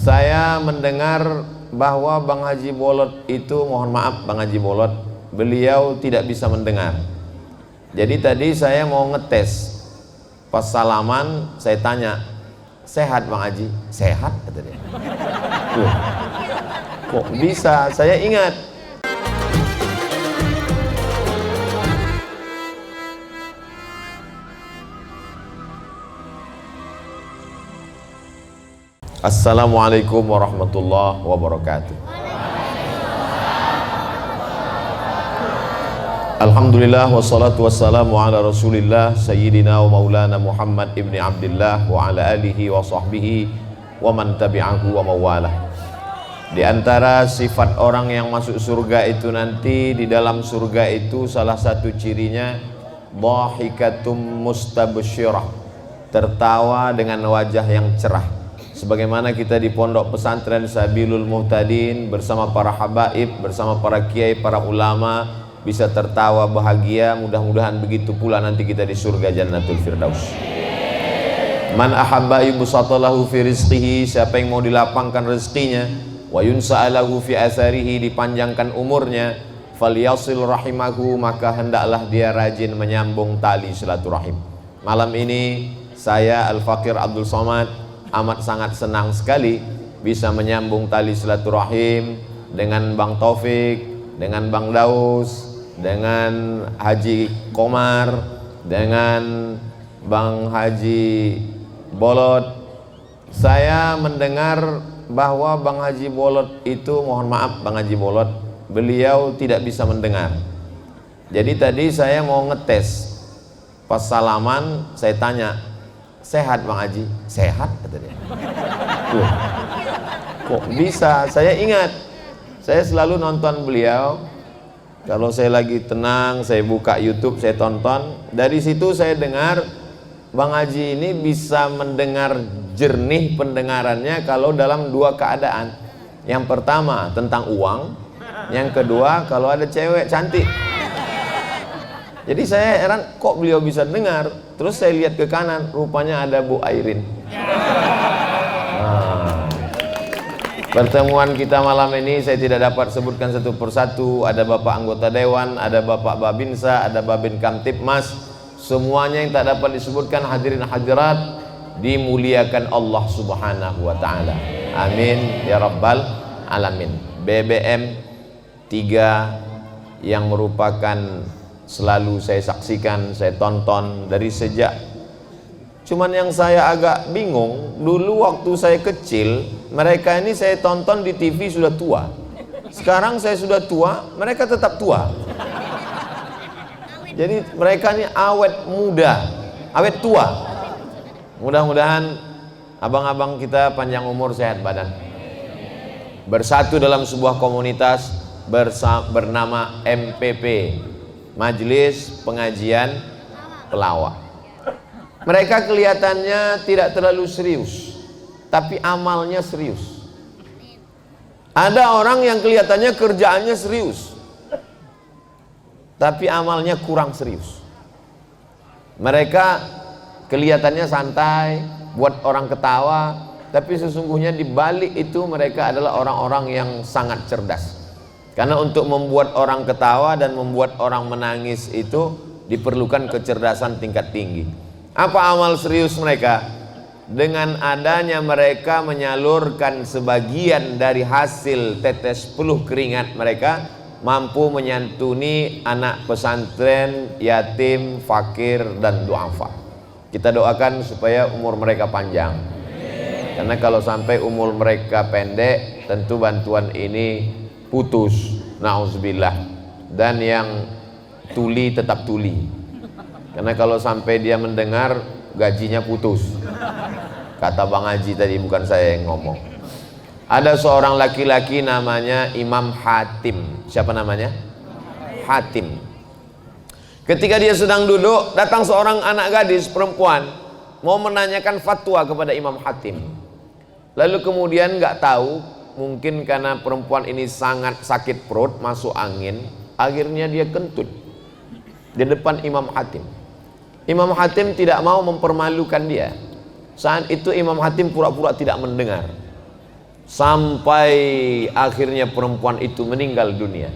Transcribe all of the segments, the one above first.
Saya mendengar bahwa Bang Haji Bolot itu, mohon maaf Bang Haji Bolot, beliau tidak bisa mendengar. Jadi tadi saya mau ngetes, pas salaman saya tanya, sehat Bang Haji? Sehat kata dia. Kok bisa? Saya ingat Assalamualaikum warahmatullahi wabarakatuh. Alhamdulillah wassalatu wassalamu ala rasulillah sayyidina wa maulana Muhammad ibni Abdillah wa ala alihi wa sahbihi wa man tabi'ahu wa mawalah. Di antara sifat orang yang masuk surga itu nanti, di dalam surga itu salah satu cirinya dhahikatum mustabsyirah, tertawa dengan wajah yang cerah. Sebagaimana kita di pondok pesantren Sabilul Muhtadin bersama para habaib, bersama para kiai, para ulama bisa tertawa bahagia, mudah-mudahan begitu pula nanti kita di surga Jannatul Firdaus. Man ahabba yubsatalahu fi rizqihi, siapa yang mau dilapangkan rezekinya, wa yunsa'alahu fi atharihi, dipanjangkan umurnya, falyasil rahimahu, maka hendaklah dia rajin menyambung tali silaturahim. Malam ini saya Al-Faqir Abdul Somad amat sangat senang sekali bisa menyambung tali silaturahim dengan Bang Taufik, dengan Bang Daus, dengan Haji Komar, dengan Bang Haji Bolot. Saya mendengar bahwa Bang Haji Bolot itu, mohon maaf Bang Haji Bolot, beliau tidak bisa mendengar. Jadi tadi saya mau ngetes, pas salaman saya tanya, sehat Bang Haji? Sehat kata dia. Kok bisa? Saya ingat, saya selalu nonton beliau. Kalau saya lagi tenang, saya buka YouTube, saya tonton. Dari situ saya dengar Bang Haji ini bisa mendengar jernih pendengarannya kalau dalam dua keadaan. Yang pertama tentang uang, yang kedua kalau ada cewek cantik. Jadi saya heran, kok beliau bisa dengar. Terus saya lihat ke kanan, rupanya ada Bu Airin. Pertemuan kita malam ini saya tidak dapat sebutkan satu persatu. Ada Bapak anggota Dewan, ada Bapak Babinsa, ada Babin Kamtipmas. Semuanya yang tak dapat disebutkan, hadirin hadirat, dimuliakan Allah subhanahu wa ta'ala. Amin ya rabbal alamin. BBM 3 yang merupakan selalu saya saksikan, saya tonton dari sejak. Cuman yang saya agak bingung, dulu waktu saya kecil, mereka ini saya tonton di TV sudah tua. Sekarang saya sudah tua, mereka tetap tua. Jadi mereka ini awet muda, awet tua. Mudah-mudahan abang-abang kita panjang umur, sehat badan. Bersatu dalam sebuah komunitas bernama MPP, Majelis Pengajian Pelawak. Mereka kelihatannya tidak terlalu serius, tapi amalnya serius. Ada orang yang kelihatannya kerjaannya serius, tapi amalnya kurang serius. Mereka kelihatannya santai, buat orang ketawa, tapi sesungguhnya di balik itu mereka adalah orang-orang yang sangat cerdas. Karena untuk membuat orang ketawa dan membuat orang menangis itu diperlukan kecerdasan tingkat tinggi. Apa amal serius mereka? Dengan adanya mereka menyalurkan sebagian dari hasil tetes peluh keringat mereka, mampu menyantuni anak pesantren, yatim, fakir, dan duafa. Kita doakan supaya umur mereka panjang. Karena kalau sampai umur mereka pendek, tentu bantuan ini putus, na'udzubillah. Dan yang tuli tetap tuli, karena kalau sampai dia mendengar gajinya putus. Kata Bang Haji tadi, bukan saya yang ngomong. Ada seorang laki-laki namanya Imam Hatim. Siapa namanya? Hatim. Ketika dia sedang duduk, datang seorang anak gadis perempuan mau menanyakan fatwa kepada Imam Hatim. Lalu kemudian nggak tahu, mungkin karena perempuan ini sangat sakit perut, masuk angin, akhirnya dia kentut di depan Imam Hatim. Imam Hatim tidak mau mempermalukan dia. Saat itu Imam Hatim pura-pura tidak mendengar. sampai akhirnya perempuan itu meninggal dunia.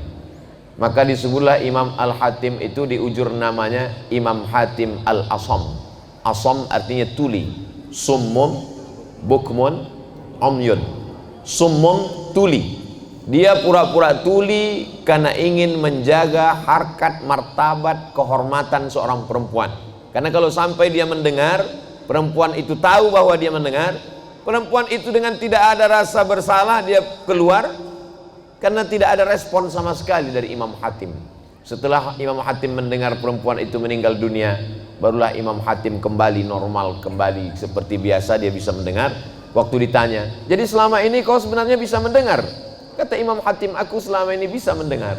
Maka disebutlah Imam Al-Hatim itu diujur namanya Imam Hatim Al-Asam. Asam artinya tuli, summum, bukmun, umyun. Summum tuli, dia pura-pura tuli karena ingin menjaga harkat, martabat, kehormatan seorang perempuan. Karena kalau sampai dia mendengar, perempuan itu tahu bahwa dia mendengar, perempuan itu dengan tidak ada rasa bersalah dia keluar, karena tidak ada respon sama sekali dari Imam Hatim. Setelah Imam Hatim mendengar perempuan itu meninggal dunia, barulah Imam Hatim kembali normal, kembali seperti biasa, dia bisa mendengar. Waktu ditanya, jadi selama ini kau sebenarnya bisa mendengar? Kata Imam Hatim, aku selama ini bisa mendengar.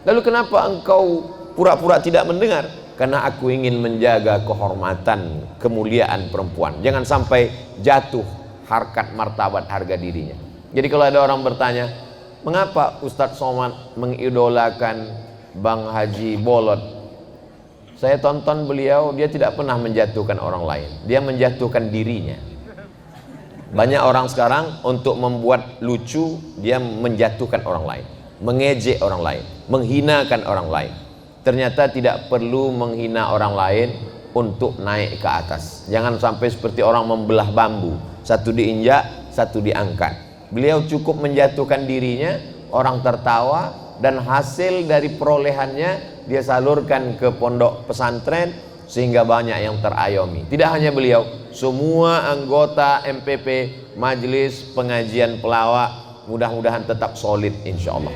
Lalu kenapa engkau pura-pura tidak mendengar? Karena aku ingin menjaga kehormatan, kemuliaan perempuan. Jangan sampai jatuh harkat, martabat, harga dirinya. Jadi kalau ada orang bertanya, mengapa Ustadz Somad mengidolakan Bang Haji Bolot? Saya tonton beliau, dia tidak pernah menjatuhkan orang lain, dia menjatuhkan dirinya. Banyak orang sekarang untuk membuat lucu, dia menjatuhkan orang lain, mengejek orang lain, menghinakan orang lain. Ternyata tidak perlu menghina orang lain untuk naik ke atas. Jangan sampai seperti orang membelah bambu, satu diinjak, satu diangkat. Beliau cukup menjatuhkan dirinya, orang tertawa, dan hasil dari perolehannya dia salurkan ke pondok pesantren sehingga banyak yang terayomi. Tidak hanya beliau, semua anggota MPP, Majelis Pengajian Pelawak, mudah-mudahan tetap solid insyaallah.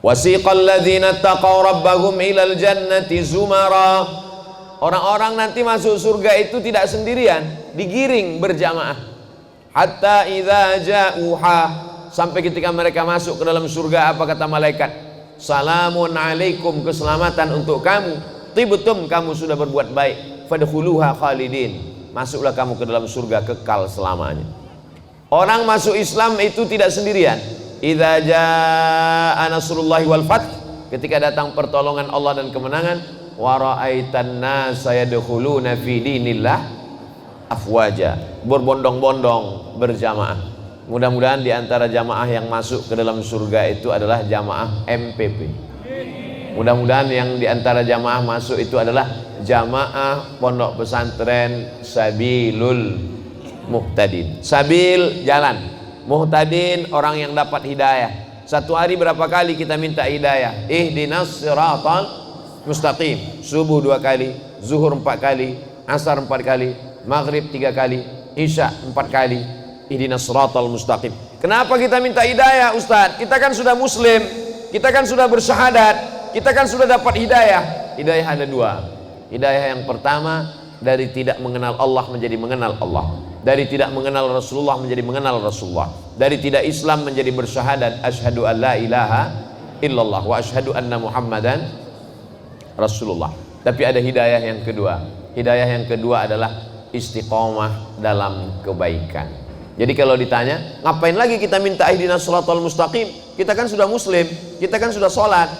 Wasiqal ladzina taqaw rabbahum ilal jannati zumara. Orang-orang nanti masuk surga itu tidak sendirian, digiring berjamaah. Hatta idza ja'uha, sampai ketika mereka masuk ke dalam surga, apa kata malaikat? Salamun alaikum, keselamatan untuk kamu. Tibtum, kamu sudah berbuat baik. Fadkhuluha khalidin, masuklah kamu ke dalam surga kekal selamanya. Orang masuk Islam itu tidak sendirian. Idza jaa nasrullahi wal fath, ketika datang pertolongan Allah dan kemenangan, wa ra'aitan nasa yadkhuluna fi dinillah afwaja, berbondong-bondong berjamaah. Mudah-mudahan di antara jamaah yang masuk ke dalam surga itu adalah jamaah MPP. Mudah-mudahan yang di antara jamaah masuk itu adalah jamaah pondok pesantren Sabilul Muhtadin. Sabil, jalan. Muhtadin, orang yang dapat hidayah. Satu hari berapa kali kita minta hidayah? Ihdinas siratal mustaqim. Subuh 2 kali, zuhur 4 kali, asar 4 kali, maghrib 3 kali, isya 4 kali. Ihdinas siratal mustaqim. Kenapa kita minta hidayah, Ustaz? Kita kan sudah muslim, kita kan sudah bersyahadat, kita kan sudah dapat hidayah. Hidayah ada 2. Hidayah yang pertama, dari tidak mengenal Allah menjadi mengenal Allah, dari tidak mengenal Rasulullah menjadi mengenal Rasulullah, dari tidak Islam menjadi bersyahadat asyhadu an la ilaha illallah wa asyhadu anna Muhammadan Rasulullah. Tapi ada hidayah yang kedua. Hidayah yang kedua adalah istiqomah dalam kebaikan. Jadi kalau ditanya, ngapain lagi kita minta ihdinas shiratal mustaqim? Kita kan sudah muslim, kita kan sudah sholat.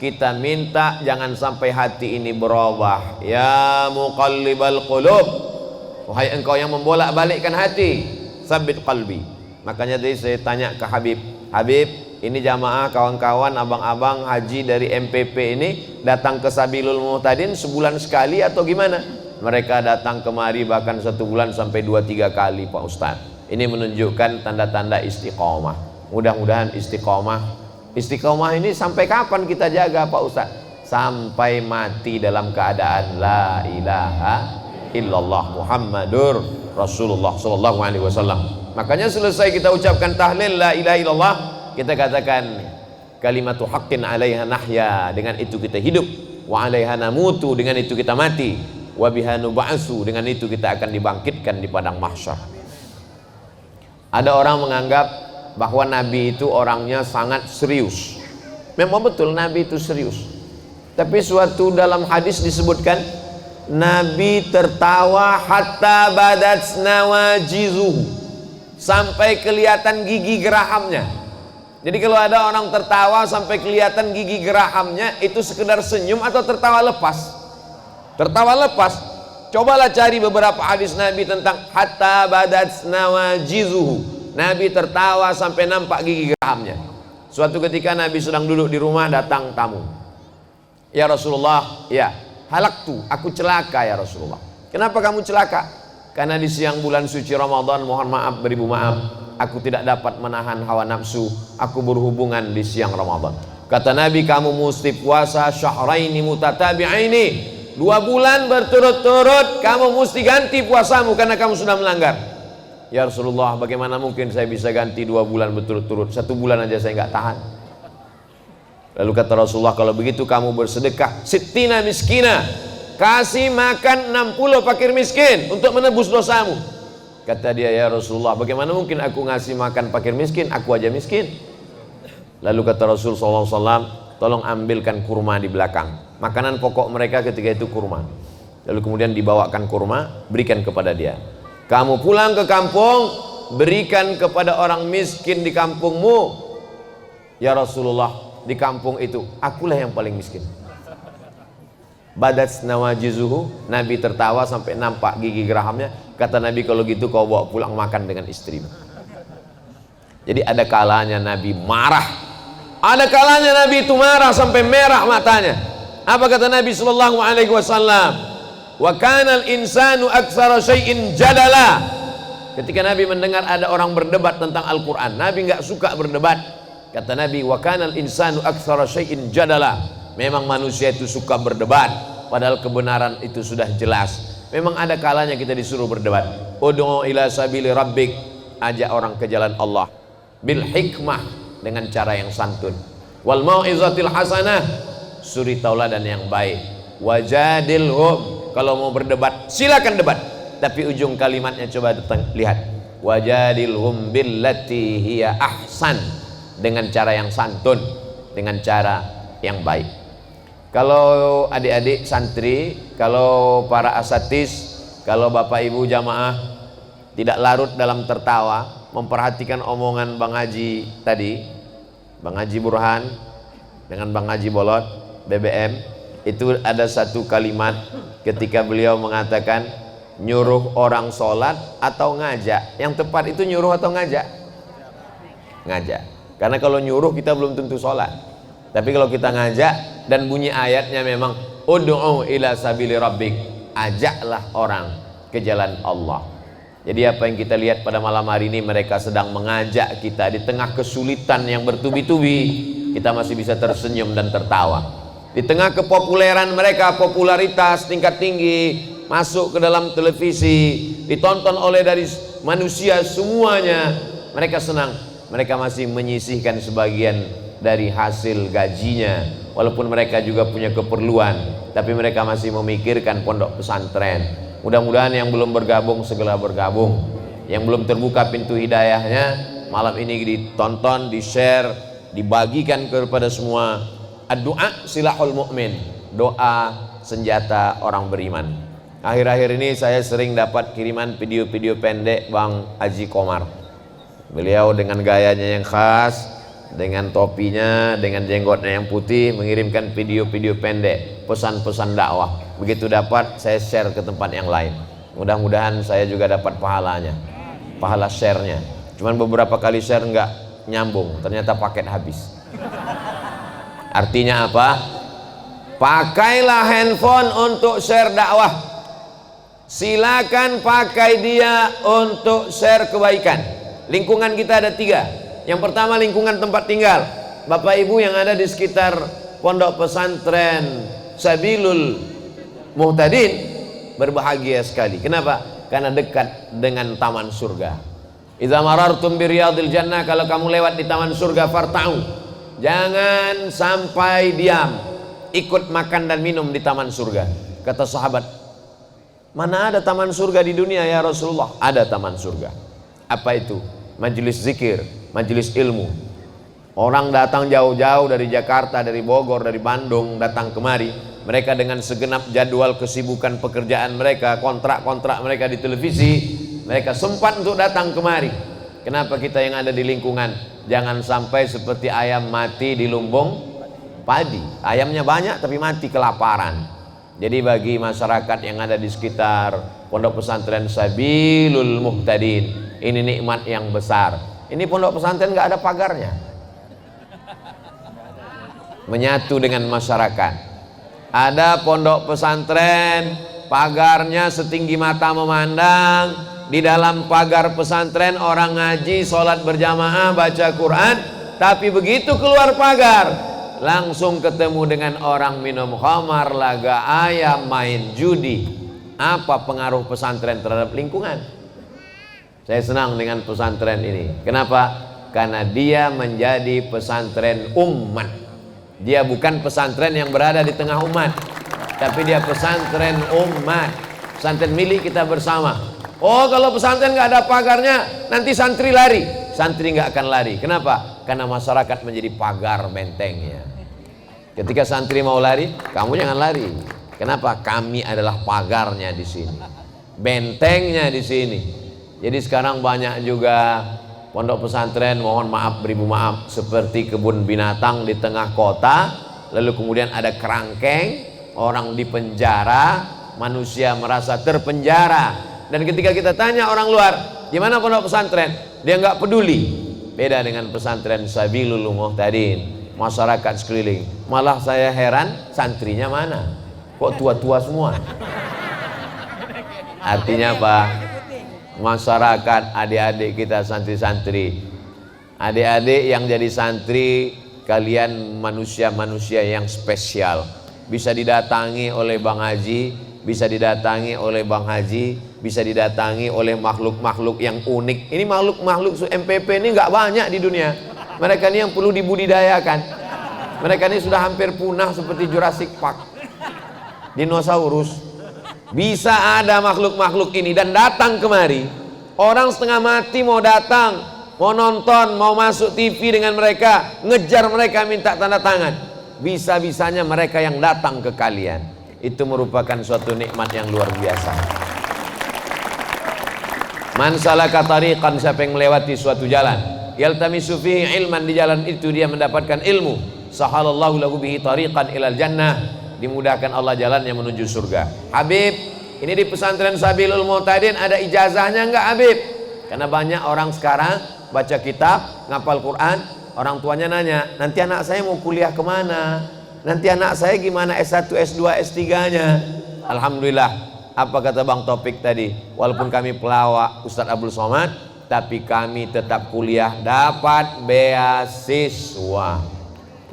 Kita minta jangan sampai hati ini berubah. Ya muqallibal qulub, wahai engkau yang membolak-balikkan hati, tsabbit qalbi. Makanya tadi saya tanya ke Habib, ini jamaah kawan-kawan, abang-abang haji dari MPP ini datang ke Sabilul Muhtadin sebulan sekali atau gimana? Mereka datang kemari bahkan 1 bulan sampai 2-3 kali, Pak Ustadz. Ini menunjukkan tanda-tanda istiqomah. Mudah-mudahan istiqomah. Istiqomah ini sampai kapan kita jaga, Pak Ustadz? Sampai mati dalam keadaan la ilaha illallah Muhammadur Rasulullah sallallahu alaihi wasallam. Makanya selesai kita ucapkan tahlil la ilaha illallah, kita katakan kalimatu haqqin 'alaiha nahya, dengan itu kita hidup, wa 'alaiha namutu, dengan itu kita mati, wa biha nub'atsu, dengan itu kita akan dibangkitkan di padang mahsyar. Ada orang menganggap bahwa Nabi itu orangnya sangat serius. Memang betul Nabi itu serius. Tapi suatu dalam hadis disebutkan Nabi tertawa hatta badat nawajizuhu, sampai kelihatan gigi gerahamnya. Jadi kalau ada orang tertawa sampai kelihatan gigi gerahamnya, itu sekedar senyum atau tertawa lepas? Tertawa lepas. Cobalah cari beberapa hadis Nabi tentang hatta badat nawajizuhu, Nabi tertawa sampai nampak gigi gerahamnya. Suatu ketika Nabi sedang duduk di rumah, datang tamu. Ya Rasulullah, ya, halaktu, aku celaka ya Rasulullah. Kenapa kamu celaka? Karena di siang bulan suci Ramadan, mohon maaf beribu maaf, aku tidak dapat menahan hawa nafsu, aku berhubungan di siang Ramadan. Kata Nabi, kamu mesti puasa syahraini mutatabi'aini, 2 bulan berturut-turut kamu mesti ganti puasamu karena kamu sudah melanggar. Ya Rasulullah, bagaimana mungkin saya bisa ganti 2 bulan berturut-turut? 1 bulan aja saya nggak tahan. Lalu kata Rasulullah, kalau begitu kamu bersedekah sittina miskina, kasih makan 60 fakir miskin untuk menebus dosamu. Kata dia, ya Rasulullah, bagaimana mungkin aku ngasih makan fakir miskin? Aku aja miskin. Lalu kata Rasulullah SAW, tolong ambilkan kurma di belakang. Makanan pokok mereka ketika itu kurma. Lalu kemudian dibawakan kurma, berikan kepada dia. Kamu pulang ke kampung, berikan kepada orang miskin di kampungmu. Ya Rasulullah, di kampung itu akulah yang paling miskin. Badat nawajizuhu, Nabi tertawa sampai nampak gigi gerahamnya. Kata Nabi, kalau gitu kau bawa pulang makan dengan istrimu. Jadi ada kalanya Nabi marah, ada kalanya Nabi itu marah sampai merah matanya. Apa kata Nabi sallallahu alaihi wasallam? Wa kanal insanu aktsara syai'in jadala. Ketika Nabi mendengar ada orang berdebat tentang Al-Quran, Nabi nggak suka berdebat. Kata Nabi, wa kanal insanu aktsara syai'in jadala. Memang manusia itu suka berdebat, padahal kebenaran itu sudah jelas. Memang ada kalanya kita disuruh berdebat. Ud'u ila sabili rabbik, ajak orang ke jalan Allah bil hikmah, dengan cara yang santun. Wal mau'izatil hasanah, suri tauladan yang baik. Wajadilhum, kalau mau berdebat silakan debat, tapi ujung kalimatnya coba lihat. Wajadilhum billati hiya ahsan, dengan cara yang santun, dengan cara yang baik. Kalau adik-adik santri, kalau para asatis, kalau bapak ibu jamaah tidak larut dalam tertawa, memperhatikan omongan Bang Haji tadi, Bang Haji Burhan dengan Bang Haji Bolot BBM, itu ada satu kalimat ketika beliau mengatakan nyuruh orang sholat atau ngajak. Yang tepat itu nyuruh atau ngajak? Ngajak. Karena kalau nyuruh kita belum tentu sholat, tapi kalau kita ngajak dan bunyi ayatnya memang ud'u ila sabili rabbik, ajaklah orang ke jalan Allah. Jadi apa yang kita lihat pada malam hari ini, mereka sedang mengajak kita di tengah kesulitan yang bertubi-tubi, kita masih bisa tersenyum dan tertawa. Di tengah kepopuleran mereka, popularitas tingkat tinggi, masuk ke dalam televisi, ditonton oleh dari manusia semuanya, mereka senang. Mereka masih menyisihkan sebagian dari hasil gajinya, walaupun mereka juga punya keperluan, tapi mereka masih memikirkan pondok pesantren. Mudah-mudahan yang belum bergabung segera bergabung, yang belum terbuka pintu hidayahnya malam ini ditonton, di-share, dibagikan kepada semua. Ad-du'a silahul mu'min, doa senjata orang beriman. Akhir-akhir ini saya sering dapat kiriman video-video pendek Bang Haji Komar. Beliau dengan gayanya yang khas, dengan topinya, dengan jenggotnya yang putih, mengirimkan video-video pendek, pesan-pesan dakwah. Begitu dapat, saya share ke tempat yang lain. Mudah-mudahan saya juga dapat pahalanya, pahala share-nya. Cuman beberapa kali share nggak nyambung, ternyata paket habis. Artinya apa? Pakailah handphone untuk share dakwah. Silakan pakai dia untuk share kebaikan. Lingkungan kita ada 3. Yang pertama lingkungan tempat tinggal. Bapak ibu yang ada di sekitar pondok pesantren Sabilul Muhtadin berbahagia sekali. Kenapa? Karena dekat dengan taman surga. Idza marartum bi riyadil jannah, kalau kamu lewat di taman surga, farta'u, jangan sampai diam, ikut makan dan minum di taman surga. Kata sahabat, mana ada taman surga di dunia ya Rasulullah? Ada taman surga. Apa itu? Majelis zikir, majelis ilmu. Orang datang jauh-jauh dari Jakarta, dari Bogor, dari Bandung, datang kemari. Mereka dengan segenap jadwal kesibukan pekerjaan mereka, kontrak-kontrak mereka di televisi, mereka sempat untuk datang kemari. Kenapa kita yang ada di lingkungan jangan sampai seperti ayam mati di lumbung padi? Ayamnya banyak tapi mati kelaparan. Jadi bagi masyarakat yang ada di sekitar pondok pesantren Sabilul Muhtadin, Ini nikmat yang besar. Ini pondok pesantren nggak ada pagarnya, menyatu dengan masyarakat. Ada pondok pesantren pagarnya setinggi mata memandang. Di dalam pagar pesantren orang ngaji, sholat berjamaah, baca Quran. Tapi begitu keluar pagar, langsung ketemu dengan orang minum khamar, laga ayam, main judi. Apa pengaruh pesantren terhadap lingkungan? Saya senang dengan pesantren ini. Kenapa? Karena dia menjadi pesantren umat. Dia bukan pesantren yang berada di tengah umat, tapi dia pesantren umat, pesantren milik kita bersama. Oh, kalau pesantren nggak ada pagarnya, nanti santri lari. Santri nggak akan lari. Kenapa? Karena masyarakat menjadi pagar bentengnya. Ketika santri mau lari, kamu jangan lari. Kenapa? Kami adalah pagarnya di sini, bentengnya di sini. Jadi sekarang banyak juga pondok pesantren, mohon maaf beribu maaf, seperti kebun binatang di tengah kota. Lalu kemudian ada kerangkeng, orang di penjara, manusia merasa terpenjara. Dan ketika kita tanya orang luar, gimana pondok pesantren? Dia nggak peduli. Beda dengan pesantren Sabilul Muhtadin, masyarakat sekeliling. Malah saya heran, santrinya mana? Kok tua-tua semua? Artinya apa? Masyarakat, adik-adik kita santri-santri, adik-adik yang jadi santri, kalian manusia-manusia yang spesial. Bisa didatangi oleh Bang Haji, bisa didatangi oleh Bang Haji, bisa didatangi oleh makhluk-makhluk yang unik. Ini makhluk-makhluk MPP ini nggak banyak di dunia. Mereka ini yang perlu dibudidayakan. Mereka ini sudah hampir punah seperti Jurassic Park, dinosaurus. Bisa ada makhluk-makhluk ini dan datang kemari. Orang setengah mati mau datang, mau nonton, mau masuk TV dengan mereka, ngejar mereka minta tanda tangan. Bisa-bisanya mereka yang datang ke kalian. Itu merupakan suatu nikmat yang luar biasa. Man salaka tariqan, siapa yang melewati suatu jalan, yaltamisu fihi ilman, di jalan itu dia mendapatkan ilmu, sahalallahu lahu bihi tariqan ilal jannah, dimudahkan Allah jalannya menuju surga. Habib, ini di pesantren Sabilul Muhtadin ada ijazahnya enggak Habib? Karena banyak orang sekarang baca kitab, ngapal Quran, orang tuanya nanya, nanti anak saya mau kuliah kemana? Nanti anak saya gimana S1, S2, S3 nya? Alhamdulillah, apa kata Bang Topik tadi? Walaupun kami pelawak Ustadz Abdul Somad, tapi kami tetap kuliah, dapat beasiswa.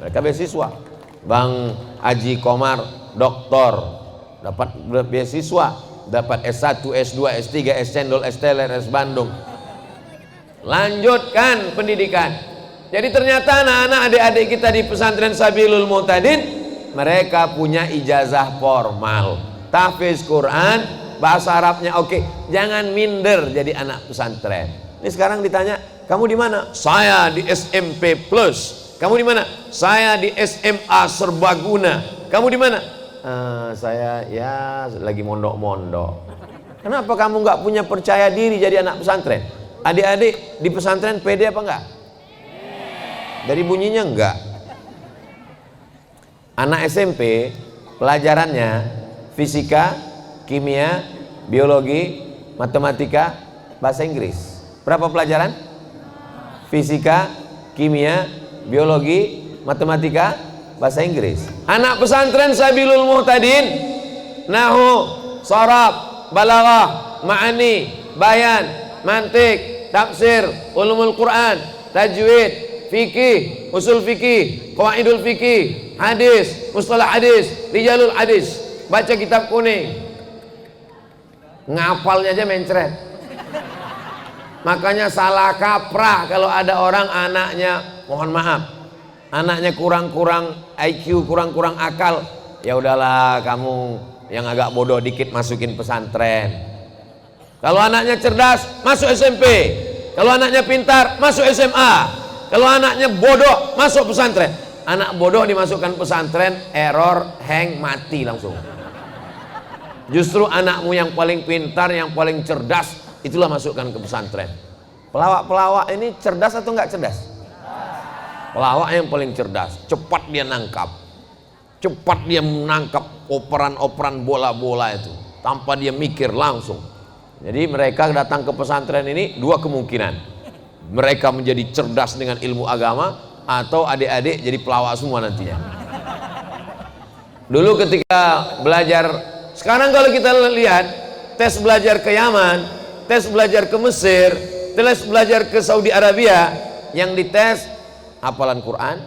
Mereka beasiswa. Bang Haji Komar, doktor, dapat beasiswa, dapat S1, S2, S3, S Cendol, S Teler, S Bandung. Lanjutkan pendidikan. Jadi ternyata anak-anak adik-adik kita di pesantren Sabilul Muhtadin, mereka punya ijazah formal, tahfiz Quran, bahasa Arabnya oke. Jangan minder jadi anak pesantren. Ini sekarang ditanya, kamu di mana? Saya di SMP Plus. Kamu di mana? Saya di SMA Serbaguna. Kamu di mana? Saya ya lagi mondok-mondok. Kenapa kamu nggak punya percaya diri jadi anak pesantren? Adik-adik di pesantren pede apa enggak? Dari bunyinya enggak. Anak SMP pelajarannya fisika, kimia, biologi, matematika, bahasa Inggris. Berapa pelajaran? Fisika, kimia, biologi, matematika, bahasa Inggris. Anak pesantren Sabilul Muhtadin, nahu, sharaf, balaghah, ma'ani, bayan, mantik, tafsir, ulumul Quran, tajwid, fikih, usul fikih, qawaidul fikih, hadis, mustalah hadis, rijalul hadis, baca kitab kuning, ngapalnya aja mencret. Makanya salah kaprah kalau ada orang anaknya, mohon maaf, anaknya kurang-kurang IQ, kurang-kurang akal, ya udahlah kamu yang agak bodoh dikit masukin pesantren. Kalau anaknya cerdas masuk SMP, kalau anaknya pintar masuk SMA, kalau anaknya bodoh masuk pesantren. Anak bodoh dimasukkan pesantren, error, hang, mati langsung. Justru anakmu yang paling pintar, yang paling cerdas, itulah masukkan ke pesantren. Pelawak-pelawak ini cerdas atau enggak cerdas? Pelawak yang paling cerdas, cepat dia nangkap, cepat dia menangkap operan-operan bola-bola itu tanpa dia mikir langsung. Jadi mereka datang ke pesantren ini dua kemungkinan. Mereka menjadi cerdas dengan ilmu agama, atau adik-adik jadi pelawak semua nantinya. Dulu ketika belajar, sekarang kalau kita lihat tes belajar ke Yaman, tes belajar ke Mesir, tes belajar ke Saudi Arabia, yang dites hafalan Quran,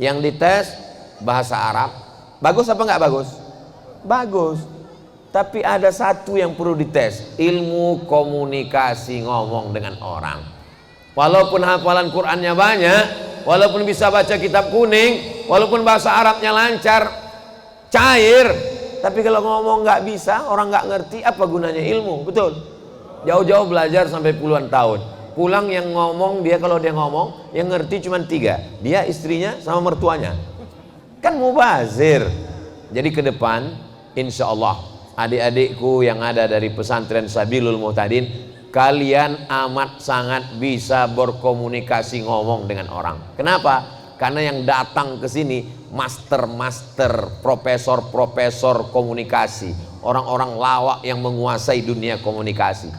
yang dites bahasa Arab. Bagus apa nggak bagus? Bagus. Tapi ada satu yang perlu dites, ilmu komunikasi ngomong dengan orang. Walaupun hafalan Qurannya banyak, walaupun bisa baca kitab kuning, walaupun bahasa Arabnya lancar, cair, tapi kalau ngomong nggak bisa, orang nggak ngerti, apa gunanya ilmu? Betul? Jauh-jauh belajar sampai puluhan tahun, pulang yang ngomong dia, kalau dia ngomong yang ngerti cuma 3, dia, istrinya, sama mertuanya. Kan mubazir. Jadi ke depan insya Allah adik-adikku yang ada dari pesantren Sabilul Muhtadin, kalian amat sangat bisa berkomunikasi ngomong dengan orang. Kenapa? Karena yang datang ke sini master-master, profesor-profesor komunikasi, orang-orang lawak yang menguasai dunia komunikasi.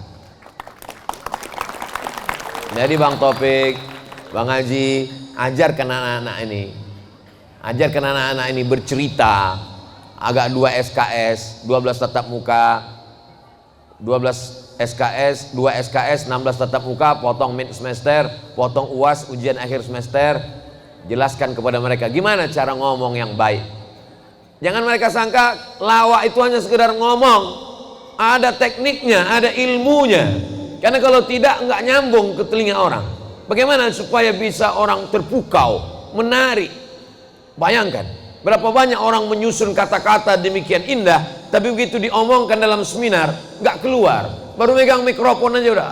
Jadi Bang Taufik, Bang Haji, ajarkan anak-anak ini, ajarkan anak-anak ini bercerita. Agak 2 SKS, 12 tatap muka, 12 SKS, 2 SKS, 16 tatap muka, potong mid semester, potong UAS, ujian akhir semester. Jelaskan kepada mereka gimana cara ngomong yang baik. Jangan mereka sangka lawak itu hanya sekedar ngomong. Ada tekniknya, ada ilmunya. Karena kalau tidak, nggak nyambung ke telinga orang. Bagaimana supaya bisa orang terpukau, menarik? Bayangkan berapa banyak orang menyusun kata-kata demikian indah, tapi begitu diomongkan dalam seminar nggak keluar. Baru megang mikrofon aja udah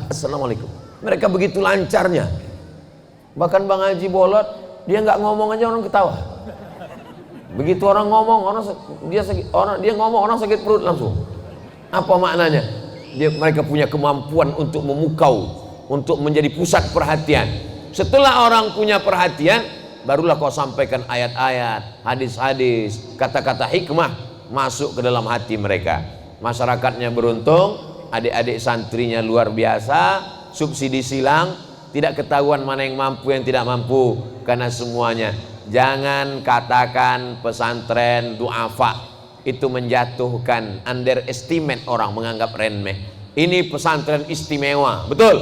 assalamualaikum. Mereka begitu lancarnya. Bahkan Bang Haji Bolot, dia nggak ngomong aja orang ketawa. Begitu orang ngomong, dia ngomong orang sakit perut langsung. Apa maknanya? Mereka punya kemampuan untuk memukau, untuk menjadi pusat perhatian. Setelah orang punya perhatian, barulah kau sampaikan ayat-ayat, hadis-hadis, kata-kata hikmah masuk ke dalam hati mereka. Masyarakatnya beruntung, adik-adik santrinya luar biasa, subsidi silang, tidak ketahuan mana yang mampu yang tidak mampu, karena semuanya. Jangan katakan pesantren duafa, itu menjatuhkan, underestimate orang, menganggap remeh. Ini pesantren istimewa, betul?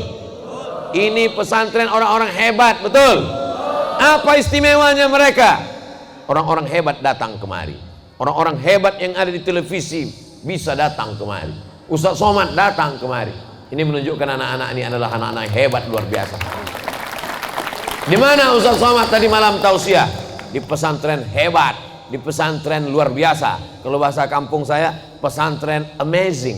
Ini pesantren orang-orang hebat, betul? Apa istimewanya mereka? Orang-orang hebat datang kemari. Orang-orang hebat yang ada di televisi bisa datang kemari. Ustaz Somad datang kemari. Ini menunjukkan anak-anak ini adalah anak-anak yang hebat luar biasa. Di mana Ustaz Somad tadi malam tausiah? Di pesantren hebat, di pesantren luar biasa. Kalau bahasa kampung saya, pesantren amazing.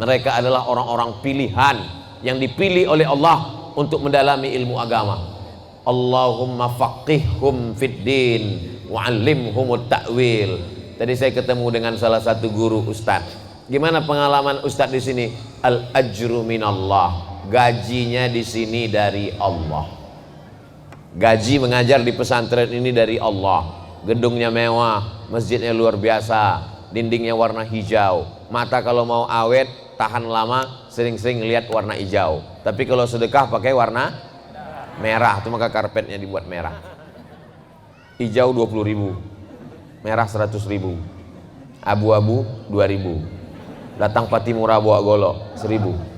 Mereka adalah orang-orang pilihan yang dipilih oleh Allah untuk mendalami ilmu agama. Allahumma faqihhum fid din wa'allimhumut ta'wil. Tadi saya ketemu dengan salah satu guru ustaz. Gimana pengalaman ustaz di sini? Al ajru minallah. Gajinya di sini dari Allah. Gaji mengajar di pesantren ini dari Allah. Gedungnya mewah, masjidnya luar biasa, dindingnya warna hijau. Mata kalau mau awet, tahan lama, sering-sering lihat warna hijau. Tapi kalau sedekah pakai warna merah, itu maka karpetnya dibuat merah. Hijau 20.000, merah 100.000, abu-abu 2.000, datang Patimura bawa golok 1.000.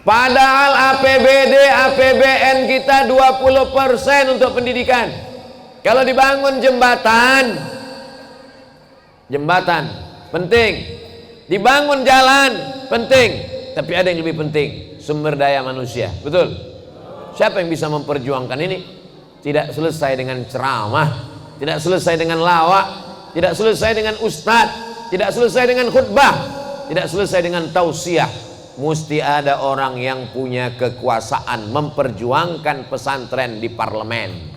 Padahal APBD, APBN kita 20% untuk pendidikan. Kalau dibangun jembatan penting, dibangun jalan penting, tapi ada yang lebih penting, sumber daya manusia. Betul? Siapa yang bisa memperjuangkan ini? Tidak selesai dengan ceramah, tidak selesai dengan lawak, tidak selesai dengan ustadz, tidak selesai dengan khutbah, tidak selesai dengan tausiah. Mesti ada orang yang punya kekuasaan memperjuangkan pesantren di parlemen.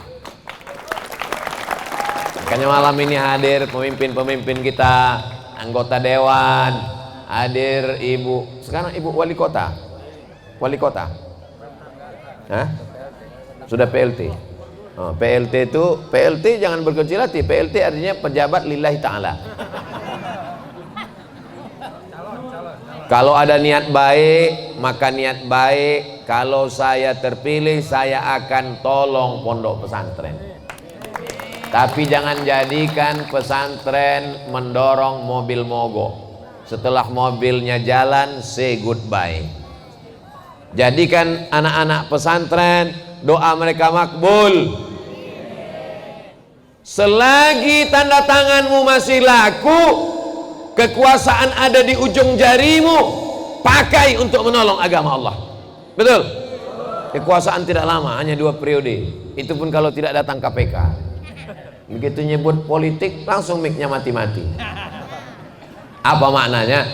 Makanya malam ini hadir pemimpin-pemimpin kita, anggota dewan, hadir ibu, sekarang ibu wali kota. Wali kota? Hah? Sudah PLT. PLT itu, PLT jangan berkecil hati. PLT artinya pejabat lillahi ta'ala. Kalau ada niat baik, maka niat baik. Kalau saya terpilih, saya akan tolong pondok pesantren. Tapi jangan jadikan pesantren mendorong mobil mogok. Setelah mobilnya jalan, say goodbye. Jadikan anak-anak pesantren doa mereka makbul. Selagi tanda tanganmu masih laku, kekuasaan ada di ujung jarimu, pakai untuk menolong agama Allah. Betul? Kekuasaan tidak lama, hanya 2 periode. Itu pun kalau tidak datang KPK. Begitu nyebut politik, langsung mic-nya mati-mati. Apa maknanya?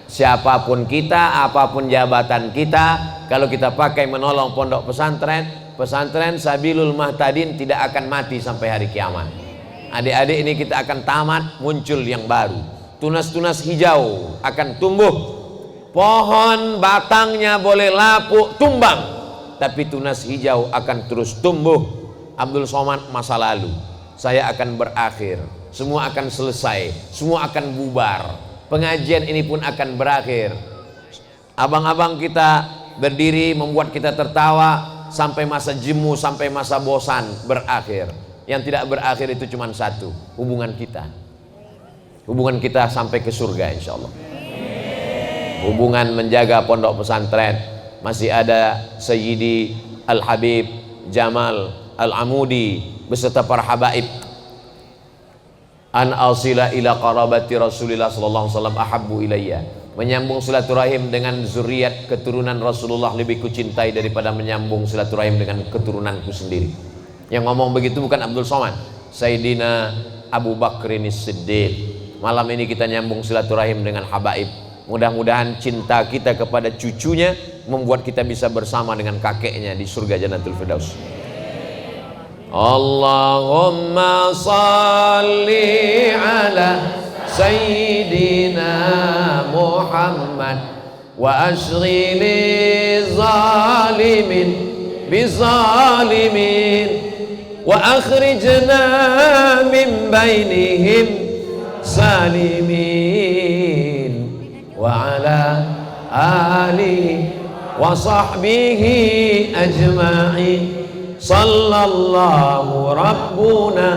Siapapun kita, apapun jabatan kita, kalau kita pakai menolong pondok pesantren, pesantren Sabilul Muhtadin tidak akan mati sampai hari kiamat. Adik-adik ini kita akan tamat, muncul yang baru. Tunas-tunas hijau akan tumbuh. Pohon batangnya boleh lapuk, tumbang, tapi tunas hijau akan terus tumbuh. Abdul Somad masa lalu, saya akan berakhir, semua akan selesai, semua akan bubar. Pengajian ini pun akan berakhir. Abang-abang kita berdiri membuat kita tertawa sampai masa jemu, sampai masa bosan berakhir. Yang tidak berakhir itu cuma satu, hubungan kita. Hubungan kita sampai ke surga insya Allah. Hubungan menjaga pondok pesantren. Masih ada Sayyidi Al-Habib Jamal Al-Amudi beserta para habaib. An asila ila qarabati Rasulillah sallallahu alaihi wasallam ahabbu ilayya. Menyambung silaturahim dengan zuriat keturunan Rasulullah lebih kucintai daripada menyambung silaturahim dengan keturunanku sendiri. Yang ngomong begitu bukan Abdul Somad, Sayyidina Abu Bakrin Siddiq. Malam ini kita nyambung silaturahim dengan habaib. Mudah-mudahan cinta kita kepada cucunya membuat kita bisa bersama dengan kakeknya di surga Jannatul Firdaus. Allahumma salli ala Sayyidina Muhammad wa ashghili zalimin bizalimin wa akhrijna min bainihim salimin wa ala alihi wa sahbihi ajma'in. Sallallahu Rabbuna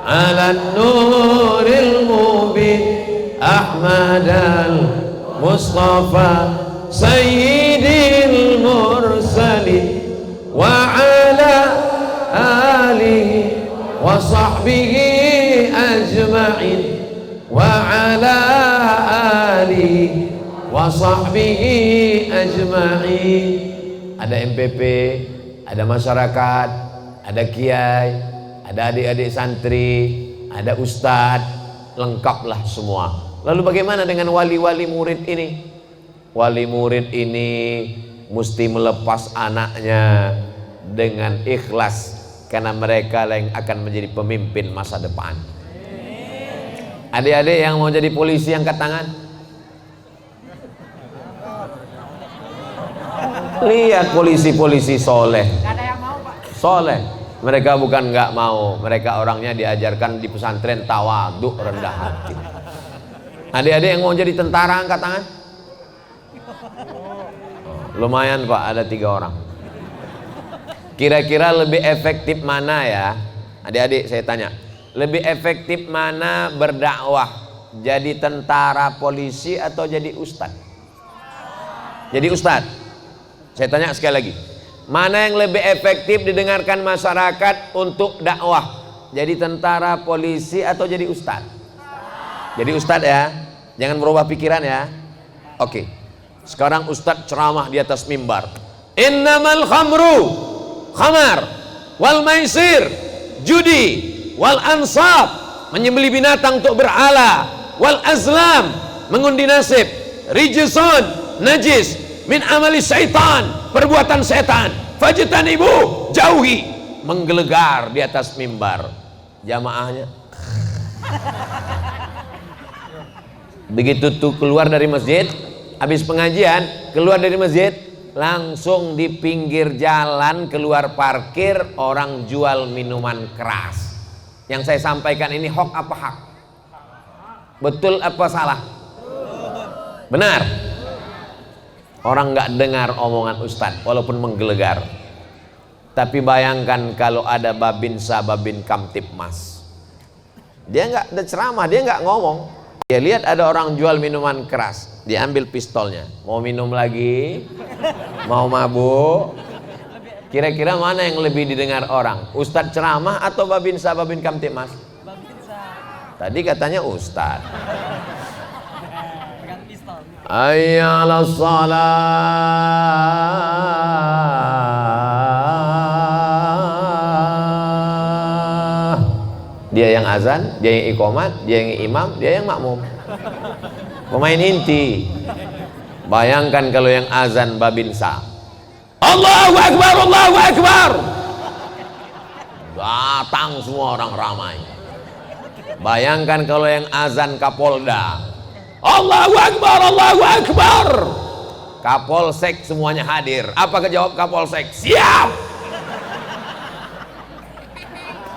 ala nuril mubin Ahmad al-Mustafa Sayyidil Mursalin wa ala alihi wa sahbihi ajma'in wa ala alihi wa sahbihi ajma'in. Ada MPP, ada masyarakat, ada kiai, ada adik-adik santri, ada ustadz, lengkaplah semua. Lalu bagaimana dengan wali-wali murid ini? Wali murid ini mesti melepas anaknya dengan ikhlas, karena mereka yang akan menjadi pemimpin masa depan. Adik-adik yang mau jadi polisi angkat tangan. Lihat polisi-polisi soleh. Gak ada yang mau, Pak. Soleh. Mereka bukan nggak mau, mereka orangnya diajarkan di pesantren tawadhu, rendah hati. Adik-adik yang mau jadi tentara angkat tangan. Lumayan Pak, ada 3 orang. Kira-kira lebih efektif mana ya? Adik-adik saya tanya, lebih efektif mana berdakwah? Jadi tentara, polisi, atau jadi ustadz? Jadi ustadz. Saya tanya sekali lagi, mana yang lebih efektif didengarkan masyarakat untuk dakwah? Jadi tentara, polisi, atau jadi ustadz? Jadi ustadz ya, jangan berubah pikiran ya. Oke, sekarang ustadz ceramah di atas mimbar. Innamal khamru khamar wal maisir judi wal ansab, menyembeli binatang untuk berhala, wal azlam, mengundi nasib, rijsun, najis, min amali syaitan, perbuatan setan, fajtanibu, jauhi. Menggelegar di atas mimbar. Jamaahnya begitu tuh keluar dari masjid, habis pengajian keluar dari masjid, langsung di pinggir jalan keluar parkir orang jual minuman keras. Yang saya sampaikan ini hoax apa hak? Betul apa salah? Benar. Orang nggak dengar omongan ustadz walaupun menggelegar. Tapi bayangkan kalau ada Babinsa Babin Kamtipmas, dia nggak ada ceramah, dia nggak ngomong. Dia lihat ada orang jual minuman keras, dia ambil pistolnya, mau minum lagi, mau mabuk. Kira-kira mana yang lebih didengar orang, ustadz ceramah atau Babinsa Babin Kamtipmas? Tadi katanya ustadz. Hayya 'alas shalah. Dia yang azan, dia yang iqamat, dia yang imam, dia yang makmum. Pemain inti. Bayangkan kalau yang azan Babinsa, Allahu Akbar, Allahu Akbar, datang semua orang ramai. Bayangkan kalau yang azan Kapolda, Allahu Akbar, Allahu Akbar, Kapolsek semuanya hadir. Apa kejawab Kapolsek? Siap.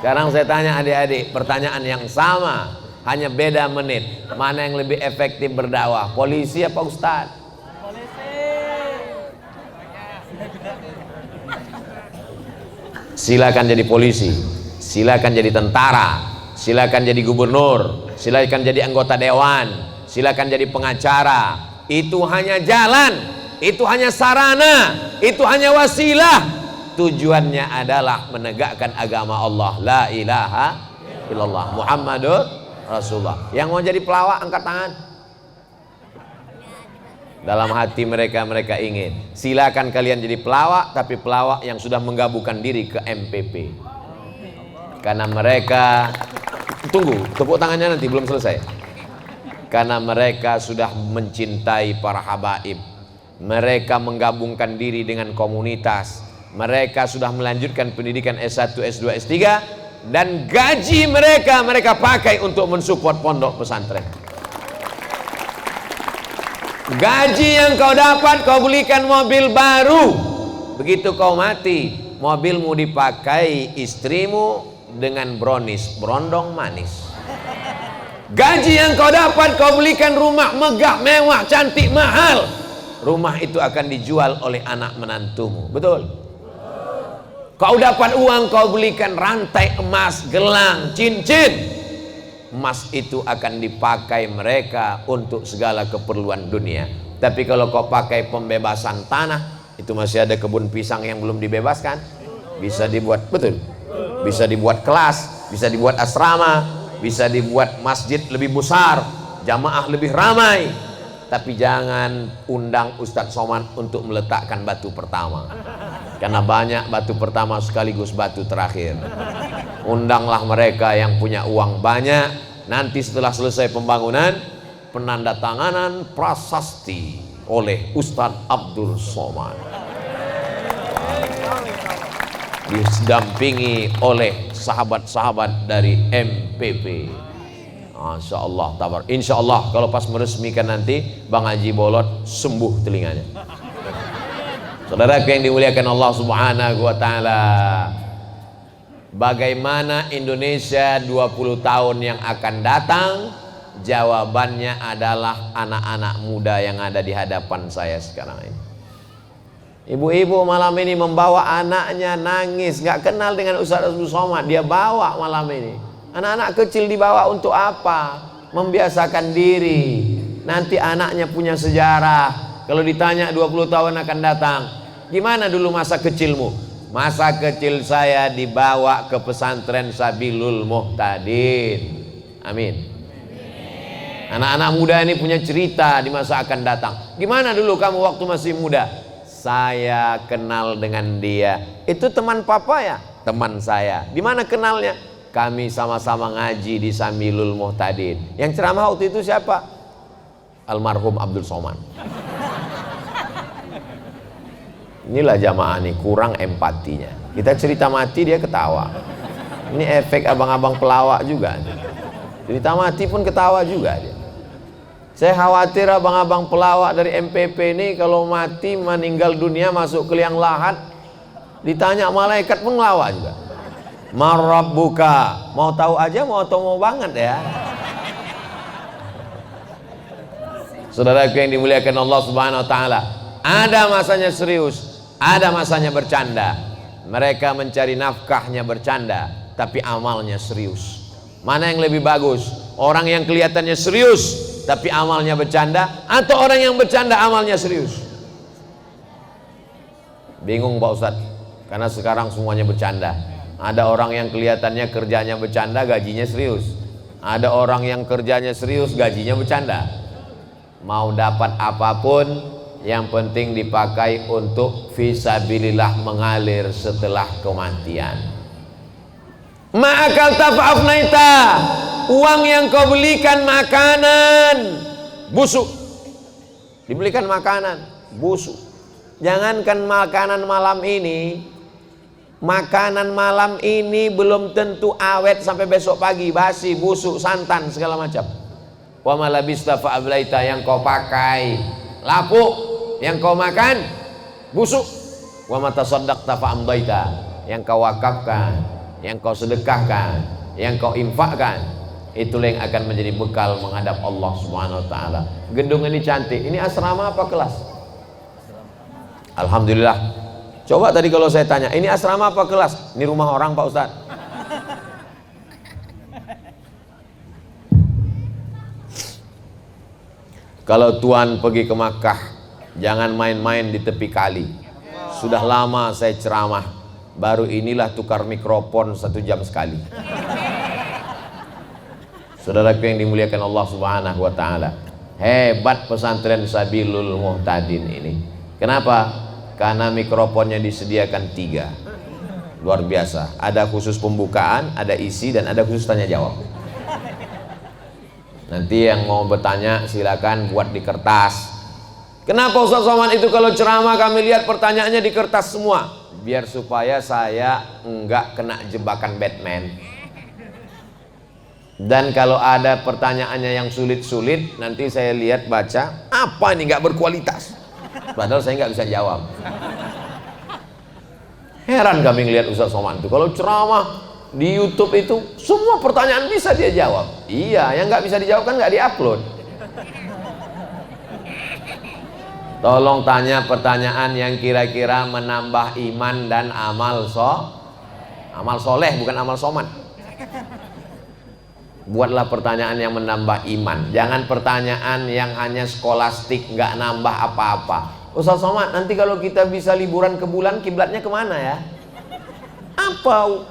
Sekarang saya tanya adik-adik, pertanyaan yang sama, hanya beda menit. Mana yang lebih efektif berdakwah, polisi apa ustadz? Polisi. Silakan jadi polisi, silakan jadi tentara, silakan jadi gubernur, silakan jadi anggota dewan, silakan jadi pengacara. Itu hanya jalan, itu hanya sarana, itu hanya wasilah. Tujuannya adalah menegakkan agama Allah, la ilaha illallah Muhammadur Rasulullah. Yang mau jadi pelawak angkat tangan. Dalam hati mereka ingin, silakan kalian jadi pelawak, tapi pelawak yang sudah menggabungkan diri ke MPP. Karena mereka, tunggu, tepuk tangannya nanti belum selesai. Karena mereka sudah mencintai para habaib, mereka menggabungkan diri dengan komunitas, mereka sudah melanjutkan pendidikan S1, S2, S3, dan gaji mereka pakai untuk mensupport pondok pesantren. Gaji yang kau dapat kau belikan mobil baru, begitu kau mati mobilmu dipakai istrimu dengan brownies, berondong manis. Gaji yang kau dapat kau belikan rumah megah, mewah, cantik, mahal. Rumah itu akan dijual oleh anak menantumu. Betul? Kau dapat uang kau belikan rantai emas, gelang, cincin. Emas itu akan dipakai mereka untuk segala keperluan dunia. Tapi kalau kau pakai pembebasan tanah, itu masih ada kebun pisang yang belum dibebaskan. Bisa dibuat, betul? Bisa dibuat kelas, bisa dibuat asrama, bisa dibuat masjid lebih besar, jamaah lebih ramai. Tapi jangan undang Ustadz Somad untuk meletakkan batu pertama, karena banyak batu pertama sekaligus batu terakhir. Undanglah mereka yang punya uang banyak. Nanti setelah selesai pembangunan, penandatanganan prasasti oleh Ustadz Abdul Somad, didampingi oleh sahabat-sahabat dari MPP. Masya Allah, tabar. Insya Allah kalau pas meresmikan nanti Bang Haji Bolot sembuh telinganya. Saudaraku yang dimuliakan Allah Subhanahu wa Ta'ala, bagaimana Indonesia 20 tahun yang akan datang? Jawabannya adalah anak-anak muda yang ada di hadapan saya sekarang ini. Ibu-ibu malam ini membawa anaknya nangis, gak kenal dengan Ustaz Abdul Somad, dia bawa malam ini. Anak-anak kecil dibawa untuk apa? Membiasakan diri. Nanti anaknya punya sejarah. Kalau ditanya 20 tahun akan datang, gimana dulu masa kecilmu? Masa kecil saya dibawa ke pesantren Sabilul Muhtadin. Amin. Anak-anak muda ini punya cerita di masa akan datang. Gimana dulu kamu waktu masih muda? Saya kenal dengan dia. Itu teman papa ya? Teman saya. Di mana kenalnya? Kami sama-sama ngaji di Samilul Muhtadin. Yang ceramah waktu itu siapa? Almarhum Abdul Somad. Inilah jamaah nih, kurang empatinya. Kita cerita mati dia ketawa. Ini efek abang-abang pelawak juga. Cerita mati pun ketawa juga dia. Saya khawatir abang-abang pelawak dari MPP ini kalau mati meninggal dunia masuk ke liang lahat, ditanya malaikat pun ngelawak juga. Marabbuka, mau tahu aja mau banget ya. Saudaraku yang dimuliakan Allah Subhanahu wa Ta'ala, Ada masanya serius, ada masanya bercanda. Mereka mencari nafkahnya bercanda, tapi amalnya serius. Mana yang lebih bagus? Orang yang kelihatannya serius tapi amalnya bercanda, atau orang yang bercanda amalnya serius? Bingung Pak Ustadz, karena sekarang semuanya bercanda. Ada orang yang kelihatannya kerjanya bercanda, gajinya serius. Ada orang yang kerjanya serius, gajinya bercanda. Mau dapat apapun, yang penting dipakai untuk fisabilillah, mengalir setelah kematian. Ma'akal tafa'afnaita, uang yang kau belikan makanan busuk, dibelikan makanan busuk. Jangankan makanan malam ini, makanan malam ini belum tentu awet sampai besok pagi, basi, busuk, santan, segala macam. Wa ma labista fa'ablaita, yang kau pakai lapuk, yang kau makan busuk. Wa ma tasaddaqta fa'amdaita, yang kau wakafkan, yang kau sedekahkan, yang kau infakkan, itulah yang akan menjadi bekal menghadap Allah Subhanahu wa taala. Gedung ini cantik. Ini asrama apa kelas? Alhamdulillah. Coba tadi kalau saya tanya, ini asrama apa kelas? Ini rumah orang Pak Ustadz. Kalau Tuan pergi ke Makkah, jangan main-main di tepi kali. Sudah lama saya ceramah, baru inilah tukar mikrofon 1 jam sekali. Saudaraku yang dimuliakan Allah Subhanahu wa taala, hebat pesantren Sabilul Muhtadin ini. Kenapa? Karena mikrofonnya disediakan 3. Luar biasa. Ada khusus pembukaan, ada isi, dan ada khusus tanya jawab. Nanti yang mau bertanya silakan buat di kertas. Kenapa Ustaz Somad itu kalau ceramah kami lihat pertanyaannya di kertas semua? Biar supaya saya enggak kena jebakan Batman. Dan kalau ada pertanyaannya yang sulit-sulit, nanti saya lihat baca, apa ini nggak berkualitas, padahal saya nggak bisa jawab. Heran kami ngelihat Ustaz Somad itu kalau ceramah di YouTube itu semua pertanyaan bisa dia jawab. Iya, yang nggak bisa dijawab kan nggak diupload. Tolong tanya pertanyaan yang kira-kira menambah iman dan amal soleh, bukan amal somad. Buatlah pertanyaan yang menambah iman, jangan pertanyaan yang hanya skolastik, nggak nambah apa-apa. Ustaz Somad, nanti kalau kita bisa liburan ke bulan, kiblatnya kemana ya? Apa?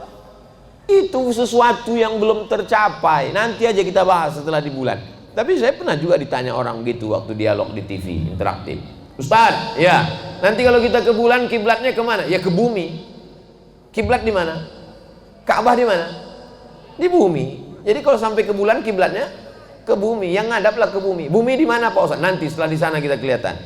Itu sesuatu yang belum tercapai, nanti aja kita bahas setelah di bulan. Tapi saya pernah juga ditanya orang gitu waktu dialog di TV interaktif. Ustaz, ya, nanti kalau kita ke bulan, kiblatnya kemana? Ya ke bumi. Kiblat di mana? Ka'bah di mana? Di bumi. Jadi kalau sampai ke bulan, kiblatnya ke bumi, yang ngadaplah ke bumi. Bumi di mana Pak Ustaz? Nanti setelah di sana kita kelihatan.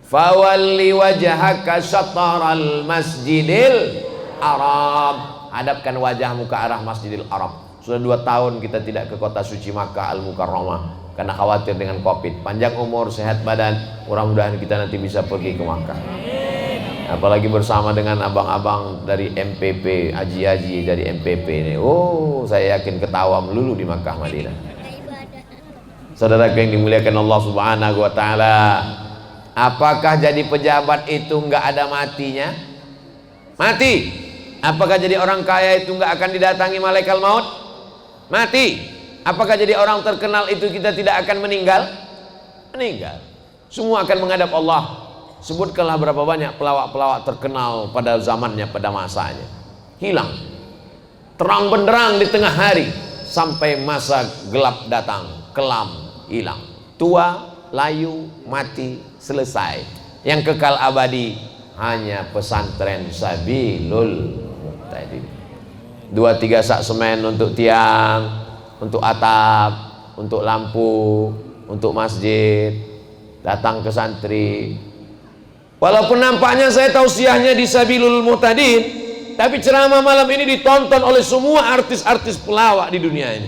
Fawalli wajhaka syatral masjidil haram, hadapkan wajahmu ke arah Masjidil Haram. Sudah 2 tahun kita tidak ke kota suci Makkah Al-Mukarramah karena khawatir dengan Covid. Panjang umur, sehat badan, mudah-mudahan kita nanti bisa pergi ke Makkah. Apalagi bersama dengan abang-abang dari MPP, haji-haji dari MPP ini. Oh, saya yakin ketawa melulu di Makkah Madinah. Saudara yang dimuliakan Allah Subhanahu wa taala, apakah jadi pejabat itu nggak ada matinya? Mati. Apakah jadi orang kaya itu nggak akan didatangi malaikat maut? Mati. Apakah jadi orang terkenal itu kita tidak akan meninggal? Meninggal. Semua akan menghadap Allah. Sebutkanlah berapa banyak pelawak-pelawak terkenal pada zamannya, pada masanya. Hilang. Terang benderang di tengah hari sampai masa gelap datang, kelam, hilang. Tua, layu, mati, selesai. Yang kekal abadi hanya pesantren Sabilul Muhtadin. 2-3 sak semen untuk tiang, untuk atap, untuk lampu, untuk masjid. Datang ke santri. Walaupun nampaknya saya tausiahnya di Sabilul Muhtadin, tapi ceramah malam ini ditonton oleh semua artis-artis pelawak di dunia ini.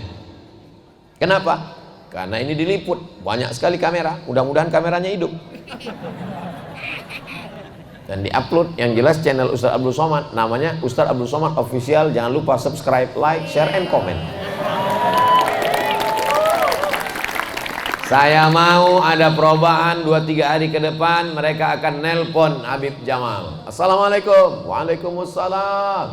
Kenapa? Karena ini diliput, banyak sekali kamera. Mudah-mudahan kameranya hidup dan diupload. Yang jelas channel Ustaz Abdul Somad, namanya Ustaz Abdul Somad Official. Jangan lupa subscribe, like, share, and comment. Saya mau ada perubahan 2-3 hari ke depan, mereka akan nelpon Habib Jamal. Assalamualaikum. Waalaikumsalam.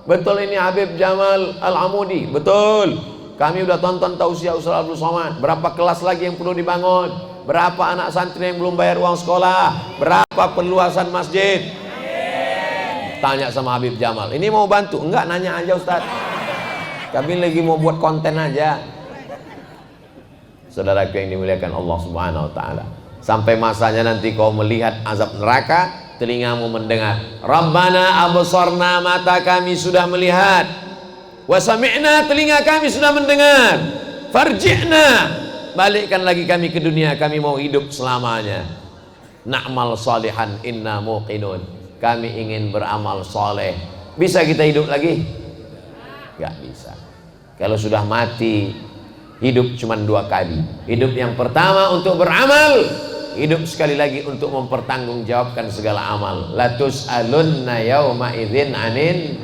Betul ini Habib Jamal Al-Amudi? Betul. Kami udah tonton tausiah Ustaz Abdul Somad. Berapa kelas lagi yang perlu dibangun? Berapa anak santri yang belum bayar uang sekolah? Berapa perluasan masjid? Tanya sama Habib Jamal. Ini mau bantu? Enggak, nanya aja Ustaz. Kami lagi mau buat konten aja. Saudaraku yang dimuliakan Allah Subhanahu wa taala. Sampai masanya nanti kau melihat azab neraka, telingamu mendengar. Rabbana absarna, mata kami sudah melihat. Wa sami'na, telinga kami sudah mendengar. Farji'na, balikkan lagi kami ke dunia, kami mau hidup selamanya. Na'mal salihan inna muqinun, kami ingin beramal soleh. Bisa kita hidup lagi? Gak bisa. Kalau sudah mati, hidup cuma 2 kali. Hidup yang pertama untuk beramal, hidup sekali lagi untuk mempertanggungjawabkan segala amal. Latus alunna yauma idzin anin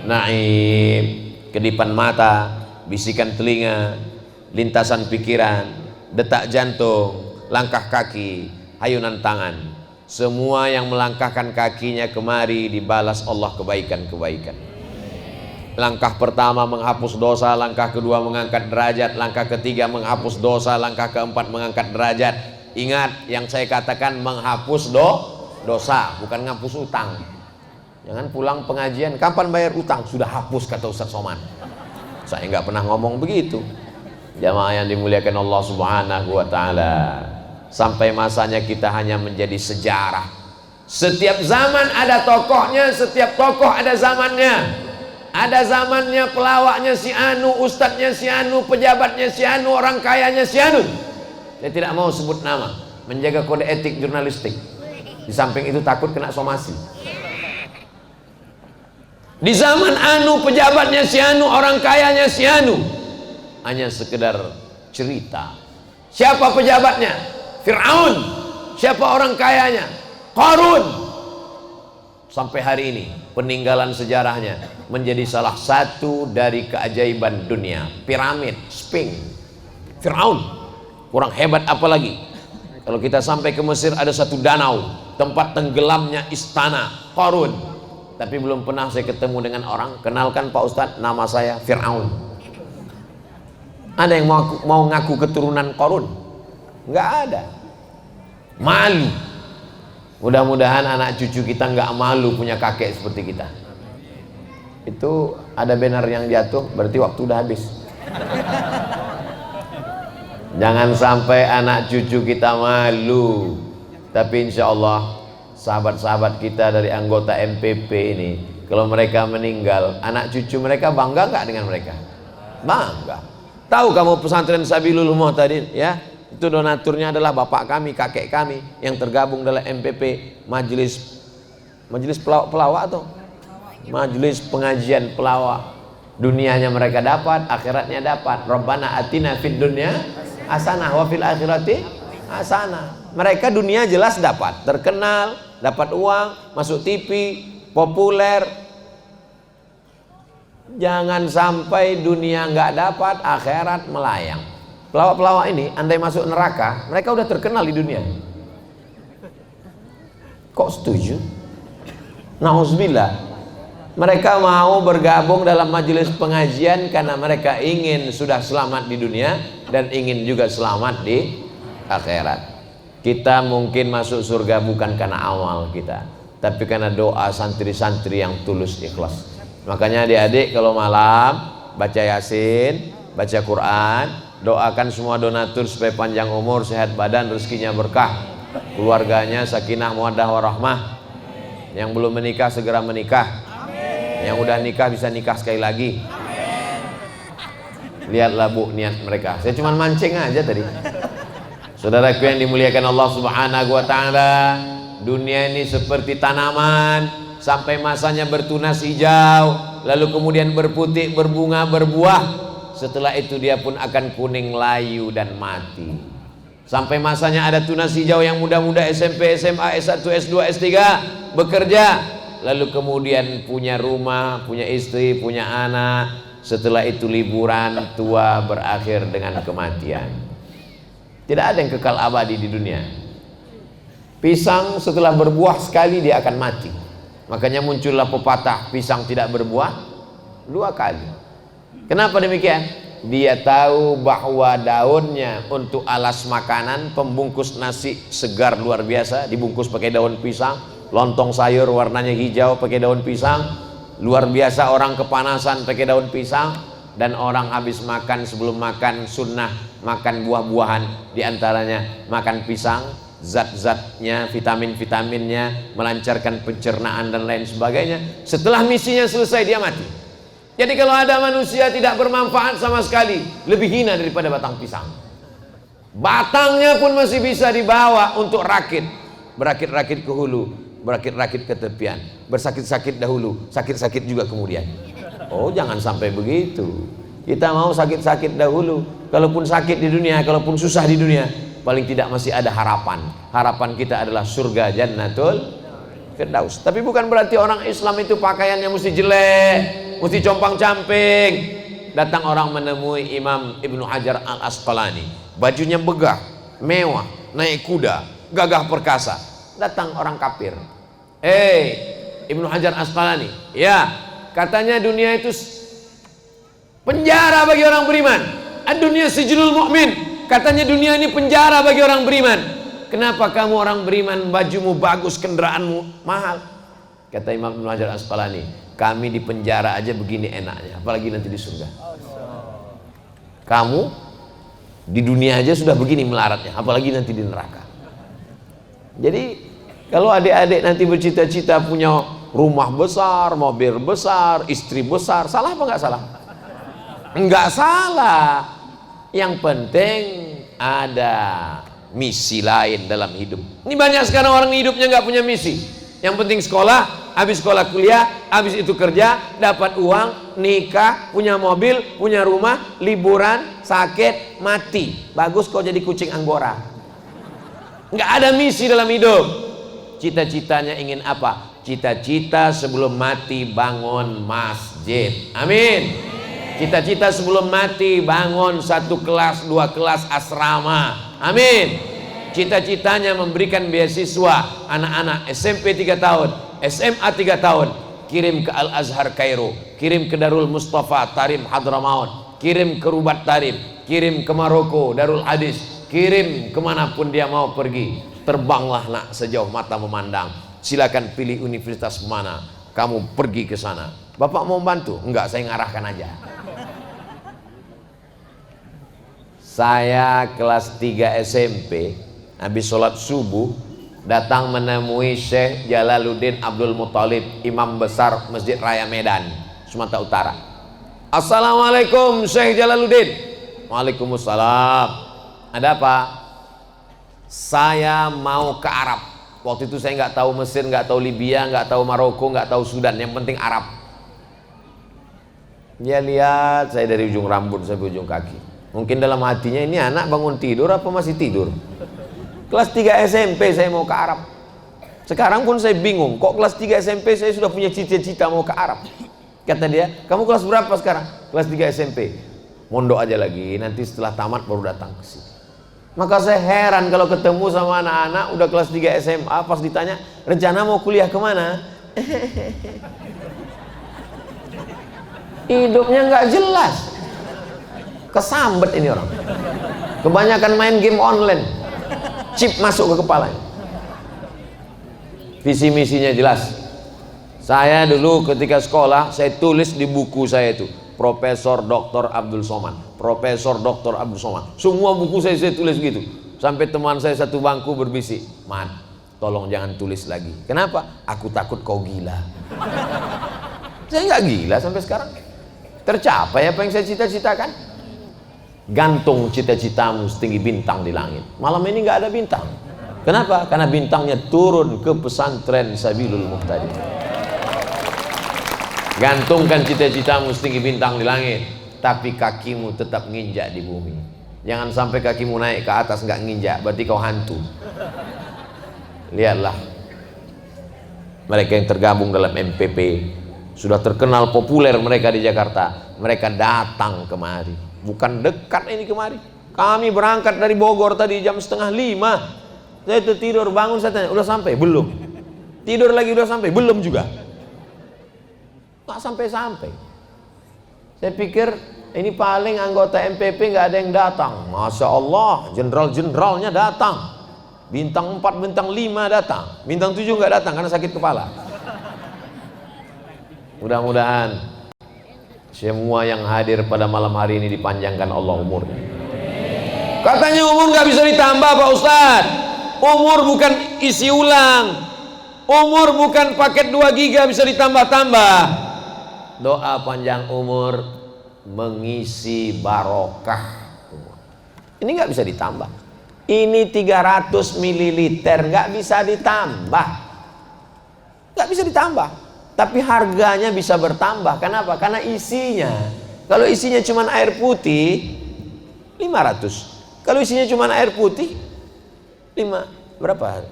naim. Kedipan mata, bisikan telinga, lintasan pikiran, detak jantung, langkah kaki, hayunan tangan, semua yang melangkahkan kakinya kemari dibalas Allah kebaikan-kebaikan. Langkah pertama menghapus dosa, langkah kedua mengangkat derajat, langkah ketiga menghapus dosa, langkah keempat mengangkat derajat. Ingat yang saya katakan, menghapus dosa, bukan ngapus utang. Jangan pulang pengajian, kapan bayar utang? Sudah hapus, kata Ustaz Somad. Saya nggak pernah ngomong begitu. Jamaah yang dimuliakan Allah Subhanahu wa taala. Sampai masanya kita hanya menjadi sejarah. Setiap zaman ada tokohnya, setiap tokoh ada zamannya. Ada zamannya pelawaknya si Anu, ustadznya si Anu, pejabatnya si Anu, orang kayanya si Anu. Saya tidak mau sebut nama, menjaga kode etik jurnalistik. Di samping itu takut kena somasi. Di zaman Anu, pejabatnya si Anu, orang kayanya si Anu, hanya sekedar cerita. Siapa pejabatnya? Fir'aun. Siapa orang kayanya? Qarun. Sampai hari ini peninggalan sejarahnya menjadi salah satu dari keajaiban dunia. Piramid, Sphinx, Fir'aun. Kurang hebat apa lagi? Kalau kita sampai ke Mesir, ada satu danau tempat tenggelamnya istana Qarun. Tapi belum pernah saya ketemu dengan orang. Kenalkan Pak Ustadz, nama saya Fir'aun. Ada yang mau ngaku keturunan Qarun? Nggak ada. Malu. Mudah-mudahan anak cucu kita nggak malu punya kakek seperti kita. Itu ada banner yang jatuh, berarti waktu udah habis. Jangan sampai anak cucu kita malu. Tapi insya Allah sahabat-sahabat kita dari anggota MPP ini, kalau mereka meninggal, anak cucu mereka bangga nggak dengan mereka? Bangga. Tahu kamu pesantren Sabilul Muhtadin, ya? Itu donaturnya adalah bapak kami, kakek kami yang tergabung dalam MPP, majelis pelawak atau majelis pengajian pelawak. Dunianya mereka dapat, akhiratnya dapat. Rabbana atina fid dunya hasanah wa fil akhirati hasanah. Mereka dunia jelas dapat, terkenal, dapat uang, masuk TV, populer. Jangan sampai dunia nggak dapat, akhirat melayang. Pelawak-pelawak ini andai masuk neraka, mereka udah terkenal di dunia. Kok setuju? Nauzubillah. Mereka mau bergabung dalam majelis pengajian karena mereka ingin sudah selamat di dunia dan ingin juga selamat di akhirat. Kita mungkin masuk surga bukan karena amal kita, tapi karena doa santri-santri yang tulus ikhlas. Makanya adik-adik kalau malam baca Yasin, baca Quran, doakan semua donatur supaya panjang umur, sehat badan, rezekinya berkah, keluarganya sakinah mawaddah warahmah. Yang belum menikah segera menikah. Yang udah nikah bisa nikah sekali lagi. Lihatlah Bu niat mereka. Saya cuma mancing aja tadi. Saudaraku yang dimuliakan Allah Subhanahu wa taala, dunia ini seperti tanaman, sampai masanya bertunas hijau, lalu kemudian berputih, berbunga, berbuah. Setelah itu dia pun akan kuning layu dan mati. Sampai masanya ada tunas hijau yang muda-muda SMP, SMA, S1, S2, S3 bekerja, lalu kemudian punya rumah, punya istri, punya anak. Setelah itu liburan, tua, berakhir dengan kematian. Tidak ada yang kekal abadi di dunia. Pisang setelah berbuah sekali dia akan mati. Makanya muncullah pepatah pisang tidak berbuah 2 kali. Kenapa demikian? Dia tahu bahwa daunnya untuk alas makanan, pembungkus nasi segar luar biasa dibungkus pakai daun pisang, lontong sayur warnanya hijau pakai daun pisang, luar biasa orang kepanasan pakai daun pisang, dan orang habis makan sebelum makan sunnah makan buah-buahan, diantaranya makan pisang, zat-zatnya, vitamin-vitaminnya melancarkan pencernaan dan lain sebagainya. Setelah misinya selesai dia mati. Jadi kalau ada manusia tidak bermanfaat sama sekali, lebih hina daripada batang pisang. Batangnya pun masih bisa dibawa untuk rakit, berakit-rakit ke hulu, berakit-rakit ke tepian, bersakit-sakit dahulu, sakit-sakit juga kemudian. Oh, jangan sampai begitu. Kita mau sakit-sakit dahulu. Kalaupun sakit di dunia, kalaupun susah di dunia, paling tidak masih ada harapan. Harapan kita adalah surga Jannatul Firdaus. Tapi bukan berarti orang Islam itu pakaiannya mesti jelek, mesti compang-camping. Datang orang menemui Imam Ibnu Hajar Al-Asqalani, bajunya begah, mewah, naik kuda, gagah perkasa. Datang orang kafir, Ibnu Hajar Al-Asqalani, ya, katanya dunia itu penjara bagi orang beriman. Ad-dunya sijnul mu'min. Katanya dunia ini penjara bagi orang beriman. Kenapa kamu orang beriman bajumu bagus, kendaraanmu mahal? Kata Imam Ibnu Hajar Al-Asqalani, kami di penjara aja begini enaknya, apalagi nanti di surga. Kamu di dunia aja sudah begini melaratnya, apalagi nanti di neraka. Jadi kalau adik-adik nanti bercita-cita punya rumah besar, mobil besar, istri besar, salah apa enggak salah? Enggak salah. Yang penting ada misi lain dalam hidup. Ini banyak sekarang orang hidupnya nggak punya misi. Yang penting sekolah, habis sekolah kuliah, habis itu kerja, dapat uang, nikah, punya mobil, punya rumah, liburan, sakit, mati. Bagus kok jadi kucing Anggora. Nggak ada misi dalam hidup. Cita-citanya ingin apa? Cita-cita sebelum mati bangun masjid. Amin. Cita-cita sebelum mati bangun 1 kelas, 2 kelas asrama. Amin. Cita-citanya memberikan beasiswa anak-anak SMP 3 tahun, SMA 3 tahun, kirim ke Al-Azhar Kairo, kirim ke Darul Mustafa Tarim Hadramaut, kirim ke Rubat Tarim, kirim ke Maroko Darul Hadis, kirim kemanapun dia mau pergi. Terbanglah nak sejauh mata memandang. Silakan pilih universitas mana, kamu pergi ke sana. Bapak mau bantu? Enggak, saya ngarahkan aja. Saya kelas 3 SMP, habis sholat subuh datang menemui Syekh Jalaluddin Abdul Muthalib, imam besar Masjid Raya Medan, Sumatera Utara. Assalamualaikum Syekh Jalaluddin. Waalaikumsalam. Ada apa? Saya mau ke Arab. Waktu itu saya nggak tahu Mesir, nggak tahu Libya, nggak tahu Maroko, nggak tahu Sudan. Yang penting Arab. Dia lihat saya dari ujung rambut sampai ujung kaki. Mungkin dalam hatinya, ini anak bangun tidur apa masih tidur? Kelas 3 SMP saya mau ke Arab. Sekarang pun saya bingung, kok kelas 3 SMP saya sudah punya cita-cita mau ke Arab. Kata dia, kamu kelas berapa sekarang? Kelas 3 SMP. Mondok aja lagi, nanti setelah tamat baru datang ke sini. Maka saya heran kalau ketemu sama anak-anak udah kelas 3 SMA, pas ditanya, rencana mau kuliah kemana? Hidupnya nggak jelas. Kesambet ini orang. Kebanyakan main game online. Chip masuk ke kepalanya. Visi misinya jelas. Saya dulu ketika sekolah, saya tulis di buku saya itu, Profesor Dr. Abdul Somad, Profesor Dr. Abdul Somad. Semua buku saya tulis gitu. Sampai teman saya satu bangku berbisik, "Man, tolong jangan tulis lagi." Kenapa? Aku takut kau gila. Saya nggak gila sampai sekarang. Tercapai apa yang saya cita-citakan. Gantung cita-citamu setinggi bintang di langit. Malam ini nggak ada bintang. Kenapa? Karena bintangnya turun ke pesantren Sabilul Muhtadin. Gantungkan cita-citamu setinggi bintang di langit, tapi kakimu tetap nginjak di bumi. Jangan sampai kakimu naik ke atas nggak nginjak, berarti kau hantu. Lihatlah mereka yang tergabung dalam MPP, sudah terkenal populer mereka di Jakarta. Mereka datang kemari. Bukan dekat ini kemari, Kami berangkat dari Bogor tadi jam 4:30. Saya itu tidur, bangun, saya tanya, udah sampai? Belum. Tidur lagi, udah sampai? Belum juga. Nggak sampai-sampai. Saya pikir ini paling anggota MPP nggak ada yang datang. Masya Allah, jenderal-jenderalnya datang. Bintang 4, bintang 5 datang. Bintang 7 nggak datang karena sakit kepala. Mudah-mudahan semua yang hadir pada malam hari ini dipanjangkan Allah umurnya. Katanya umur nggak bisa ditambah Pak Ustadz. Umur bukan isi ulang. Umur bukan paket 2 giga bisa ditambah-tambah. Doa panjang umur mengisi barokah umur. Ini nggak bisa ditambah. Ini 300 ml nggak bisa ditambah. Nggak bisa ditambah. Tapi harganya bisa bertambah. Kenapa? Karena isinya. Kalau isinya cuma air putih 500. Kalau isinya cuma air putih berapa?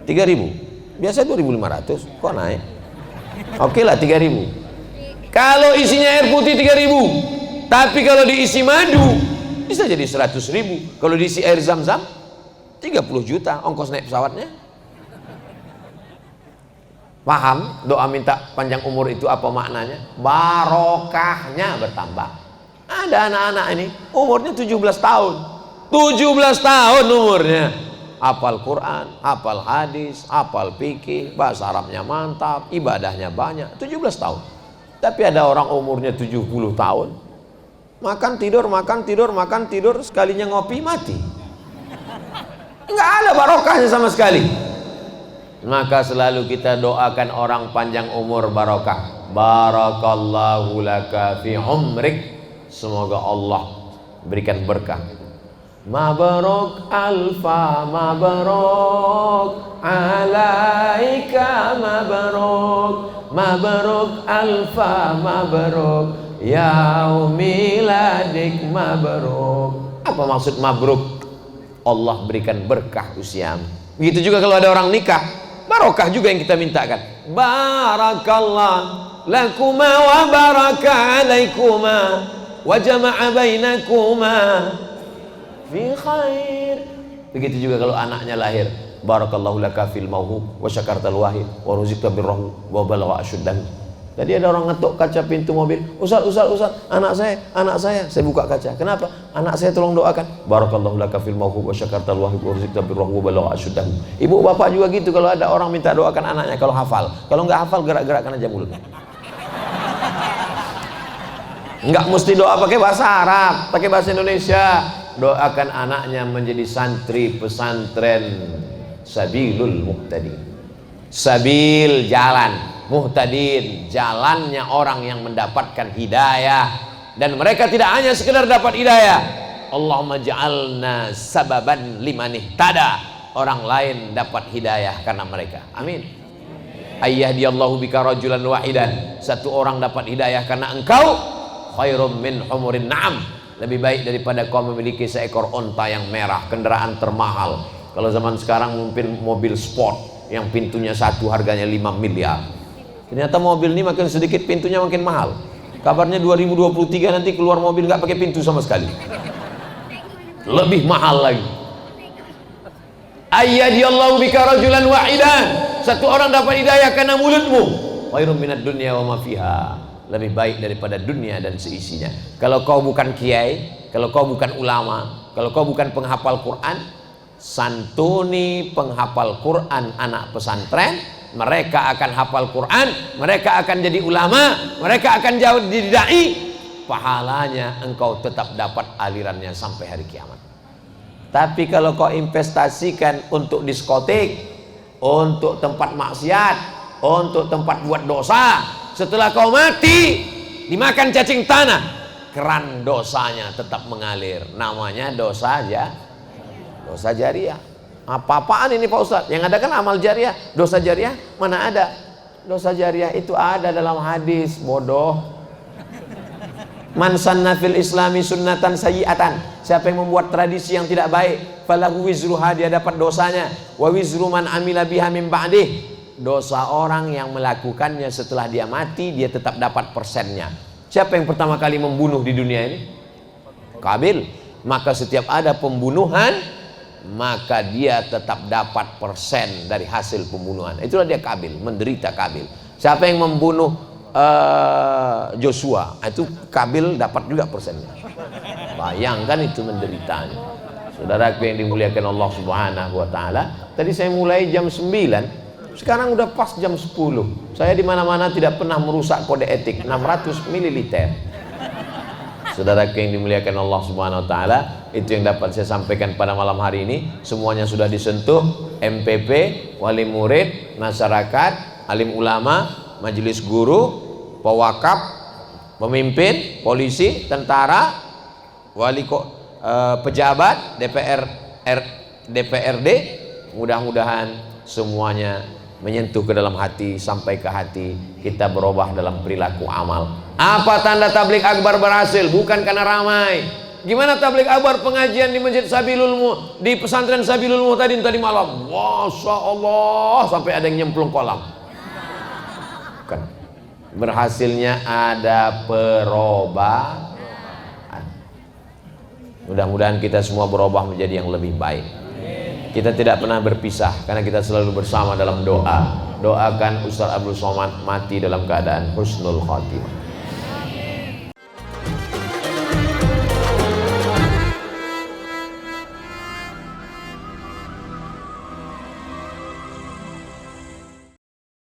3.000. Biasa 2.500. Kok naik? Oke lah 3.000. Kalau isinya air putih 3.000. Tapi kalau diisi madu bisa jadi 100.000. Kalau diisi air zam-zam 30 juta ongkos naik pesawatnya. Paham doa minta panjang umur itu apa maknanya? Barokahnya bertambah. Ada anak-anak ini umurnya 17 tahun. 17 tahun umurnya. Hafal Quran, hafal hadis, hafal fikih, bahasa Arabnya mantap, ibadahnya banyak. 17 tahun. Tapi ada orang umurnya 70 tahun. Makan tidur, makan tidur, makan tidur, sekalinya ngopi mati. Enggak ada barokahnya sama sekali. Maka selalu kita doakan orang panjang umur barokah. Barakallahu laka fi umrik. Semoga Allah berikan berkah. Mabarok alfa mabarok alaika mabarok mabarok alfa mabarok yaumiladik mabarok. Apa maksud mabruk? Allah berikan berkah usiamu. Begitu juga kalau ada orang nikah, barokah juga yang kita mintakan. Barakallah lakuma wa baraka alaikuma wa jama'a bainakuma fi khair. Begitu juga kalau anaknya lahir, barakallahu laka fil mauhub wa syakartal wahid wa ruzikta birrahu wa balagha asyuddahu. Tadi ada orang ngetuk kaca pintu mobil. Ustaz, anak saya buka kaca. Kenapa? Anak saya tolong doakan. Barakallahu laka fil mauhub wa syakartal wahid wa ruzikta birrahu wa balagha asyuddahu. Ibu bapak juga gitu, kalau ada orang minta doakan anaknya kalau hafal. Kalau nggak hafal gerak-gerakkan aja mulutnya. Nggak mesti doa pakai bahasa Arab, pakai bahasa Indonesia. Doakan anaknya menjadi santri pesantren Sabilul Muhtadin. Sabil jalan, Muhtadin jalannya orang yang mendapatkan hidayah. Dan mereka tidak hanya sekedar dapat hidayah. Allahumma ja'alna sababan liman ihtada. Orang lain dapat hidayah karena mereka. Amin. Ayyahdiyallahu bika rajulan wahidan. Satu orang dapat hidayah karena engkau. Khairum min humurin na'am. Lebih baik daripada kau memiliki seekor onta yang merah, kendaraan termahal. Kalau zaman sekarang mungkin mobil sport yang pintunya satu harganya 5 miliar. Ternyata mobil ini makin sedikit pintunya makin mahal. Kabarnya 2023 nanti keluar mobil nggak pakai pintu sama sekali. Lebih mahal lagi. Ayyadiyallahu bika rajulan wahidan. Satu orang dapat hidayah karena mulutmu. Khairum minad dunya wa ma fiha. Lebih baik daripada dunia dan seisinya. Kalau kau bukan kiai, kalau kau bukan ulama, kalau kau bukan penghafal Quran, santuni penghafal Quran anak pesantren. Mereka akan hafal Quran, mereka akan jadi ulama, mereka akan jadi dai. Pahalanya engkau tetap dapat alirannya sampai hari kiamat. Tapi kalau kau investasikan untuk diskotik, untuk tempat maksiat, untuk tempat buat dosa, setelah kau mati dimakan cacing tanah, keran dosanya tetap mengalir. Namanya dosa jariah. Apa-apaan ini Pak Ustadz? Yang ada kan amal jariah. Dosa jariah mana ada? Dosa jariah itu ada dalam hadis, bodoh. Man sanna fil islami sunnatan sayyi'atan. Siapa yang membuat tradisi yang tidak baik, falahu wizruha, dia dapat dosanya. Wa wizru man amila biha min ba'dih. Dosa orang yang melakukannya setelah dia mati, dia tetap dapat persennya. Siapa yang pertama kali membunuh di dunia ini? Qabil, maka setiap ada pembunuhan maka dia tetap dapat persen dari hasil pembunuhan. Itulah dia Qabil, menderita Qabil. Siapa yang membunuh Joshua, itu Qabil dapat juga persennya. Bayangkan itu menderitanya. Saudaraku yang dimuliakan Allah Subhanahu wa taala, tadi saya mulai jam 9, sekarang udah pas jam 10. Saya di mana-mana tidak pernah merusak kode etik 600 ml. Saudaraku yang dimuliakan Allah Subhanahu wa taala, itu yang dapat saya sampaikan pada malam hari ini. Semuanya sudah disentuh, MPP, wali murid, masyarakat, alim ulama, majelis guru, pewakaf, pemimpin, polisi, tentara, pejabat, DPRD, mudah-mudahan semuanya menyentuh ke dalam hati, sampai ke hati, kita berubah dalam perilaku amal. Apa tanda tabligh akbar berhasil? Bukan karena ramai. Gimana tabligh akbar pengajian di Masjid Sabilul di pesantren Sabilul tadi malam? Masya Allah, sampai ada yang nyemplung kolam. Bukan. Berhasilnya ada perubahan. Mudah-mudahan kita semua berubah menjadi yang lebih baik. Kita tidak pernah berpisah karena kita selalu bersama dalam doa. Doakan Ustaz Abdul Somad mati dalam keadaan husnul khatimah.